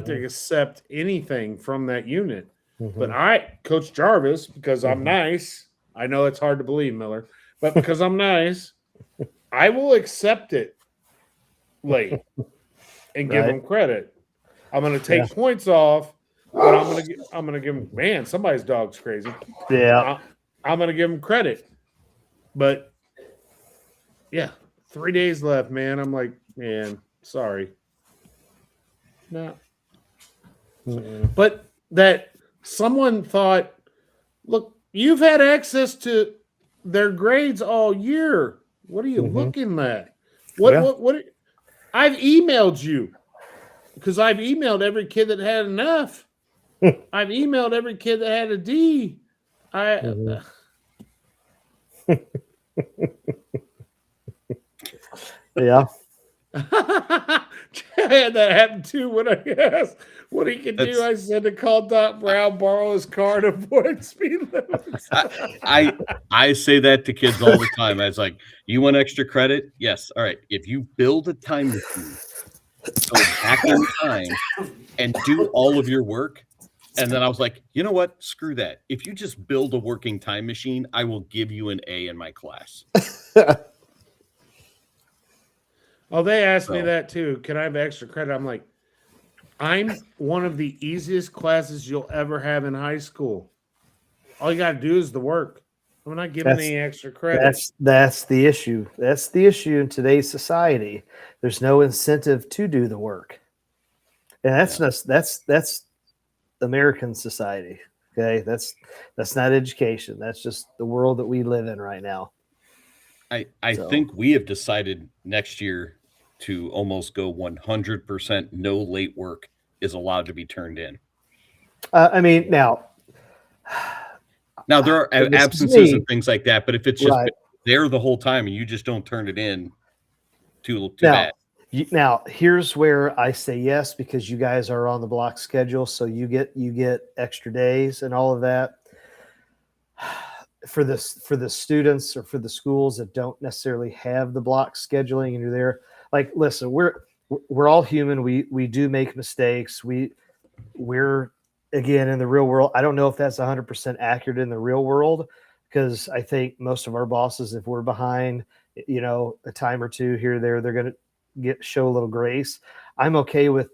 to accept anything from that unit. But Coach Jarvis, because I'm nice, I know it's hard to believe, Miller, but because I'm nice, I will accept it late and give him credit. I'm going to take points off, but I'm going to give him, man, somebody's dog's crazy. Yeah. I'm going to give him credit. But yeah, 3 days left, man. I'm like, man, sorry. No. But that someone thought, look, you've had access to their grades all year. What are you looking at? What? I've emailed you because I've emailed every kid that had an F. I've emailed every kid that had a D. Yeah. That happened too when I asked what he could do. I said to call Doc Brown, borrow his car, to avoid speed limits. I say that to kids all the time. I was like, you want extra credit? Yes. All right. If you build a time machine, go back in time and do all of your work. And then I was like, you know what? Screw that. If you just build a working time machine, I will give you an A in my class. Oh, they asked me that too. Can I have extra credit? I'm like, I'm one of the easiest classes you'll ever have in high school. All you got to do is the work. I'm not giving any extra credit. That's the issue. That's the issue in today's society. There's no incentive to do the work, and that's American society. Okay, that's not education. That's just the world that we live in right now. I think we have decided next year to almost go 100% no late work is allowed to be turned in. I mean, now there are absences and things like that, but if it's just there the whole time and you just don't turn it in, too bad. Now, here's where I say yes, because you guys are on the block schedule, so you get extra days and all of that. For the students or for the schools that don't necessarily have the block scheduling and you're there, like, listen, we're all human. We do make mistakes. We're again in the real world. I don't know if that's 100% accurate in the real world, because I think most of our bosses, if we're behind, a time or two here or there, they're going to show a little grace. I'm okay with,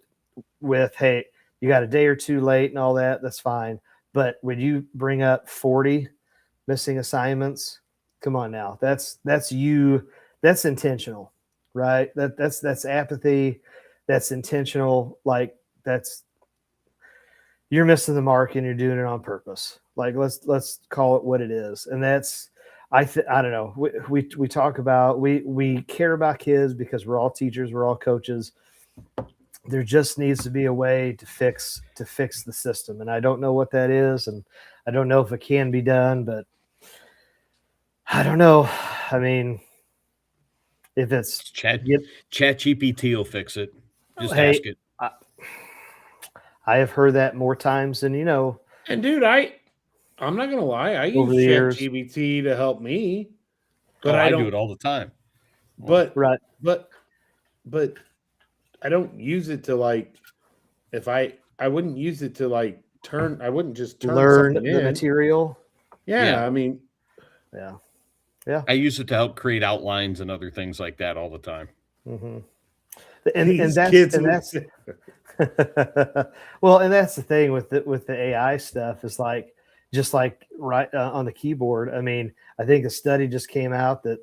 hey, you got a day or two late and all that. That's fine. But when you bring up 40 missing assignments, come on now. That's you. That's intentional, right? That's apathy. That's intentional. Like, you're missing the mark and you're doing it on purpose. Like, let's call it what it is. And that's, I don't know. We talk about, we care about kids because we're all teachers, we're all coaches. There just needs to be a way to fix the system. And I don't know what that is. And I don't know if it can be done, but I don't know. I mean, if it's Chat GPT will fix it. Just ask it. I have heard that more times than you know. And dude, I'm not gonna lie, I use ChatGPT to help me, but I do it all the time. But I don't use it to, like, if I wouldn't use it to, like, I wouldn't just learn the material. Yeah, I mean, yeah. I use it to help create outlines and other things like that all the time. Mm-hmm. And that's well, and that's the thing with the AI stuff is, like, just like right on the keyboard. I mean, I think a study just came out that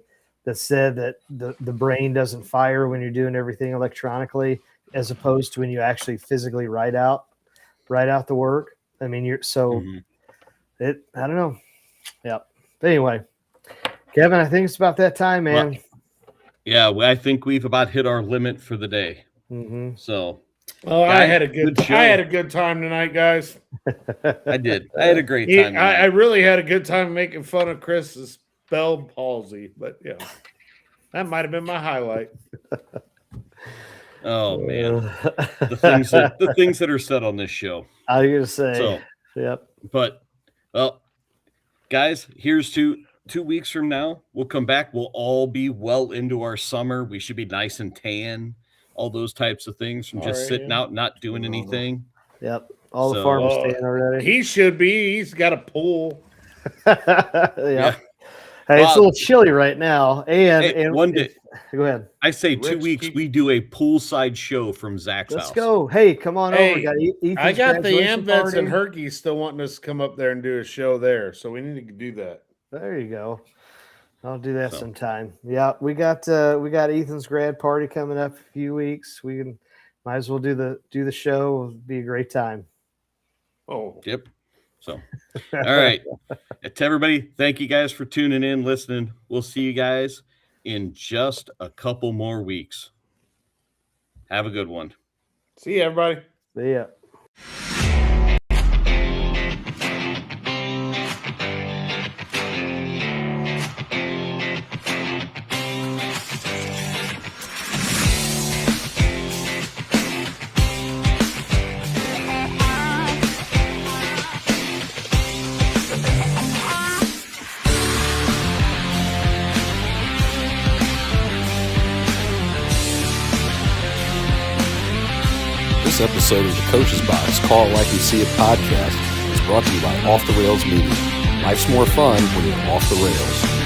said that the brain doesn't fire when you're doing everything electronically, as opposed to when you actually physically write out the work. I mean, I don't know. Yeah. But anyway, Kevin, I think it's about that time, man. Well, yeah, I think we've about hit our limit for the day. Mm-hmm. So, I had a good time tonight, guys. I did. I had a great time. I really had a good time making fun of Chris's Bell palsy, but that might have been my highlight. Oh man, the things that are said on this show. I was gonna say, so, yep. But guys, here's 2 weeks from now. We'll come back. We'll all be well into our summer. We should be nice and tan. All those types of things from just sitting out, not doing anything. Yep. All the farmers tan already. He should be. He's got a pool. Yeah. Hey, it's a little chilly right now. And one day, go ahead. I say 2 weeks. We do a poolside show from Zach's house. Let's go. Hey, come on over. I got the Ambets and Herky still wanting us to come up there and do a show there, so we need to do that. There you go. I'll do that sometime. Yeah, we got Ethan's grad party coming up in a few weeks. Might as well do the show. It'll be a great time. Oh, yep. So, all right. To everybody, thank you guys for tuning in, listening. We'll see you guys in just a couple more weeks. Have a good one. See you, everybody. See ya. This episode of the Coach's Box Call It Like You See It podcast is brought to you by Off the Rails Media. Life's more fun when you're off the rails.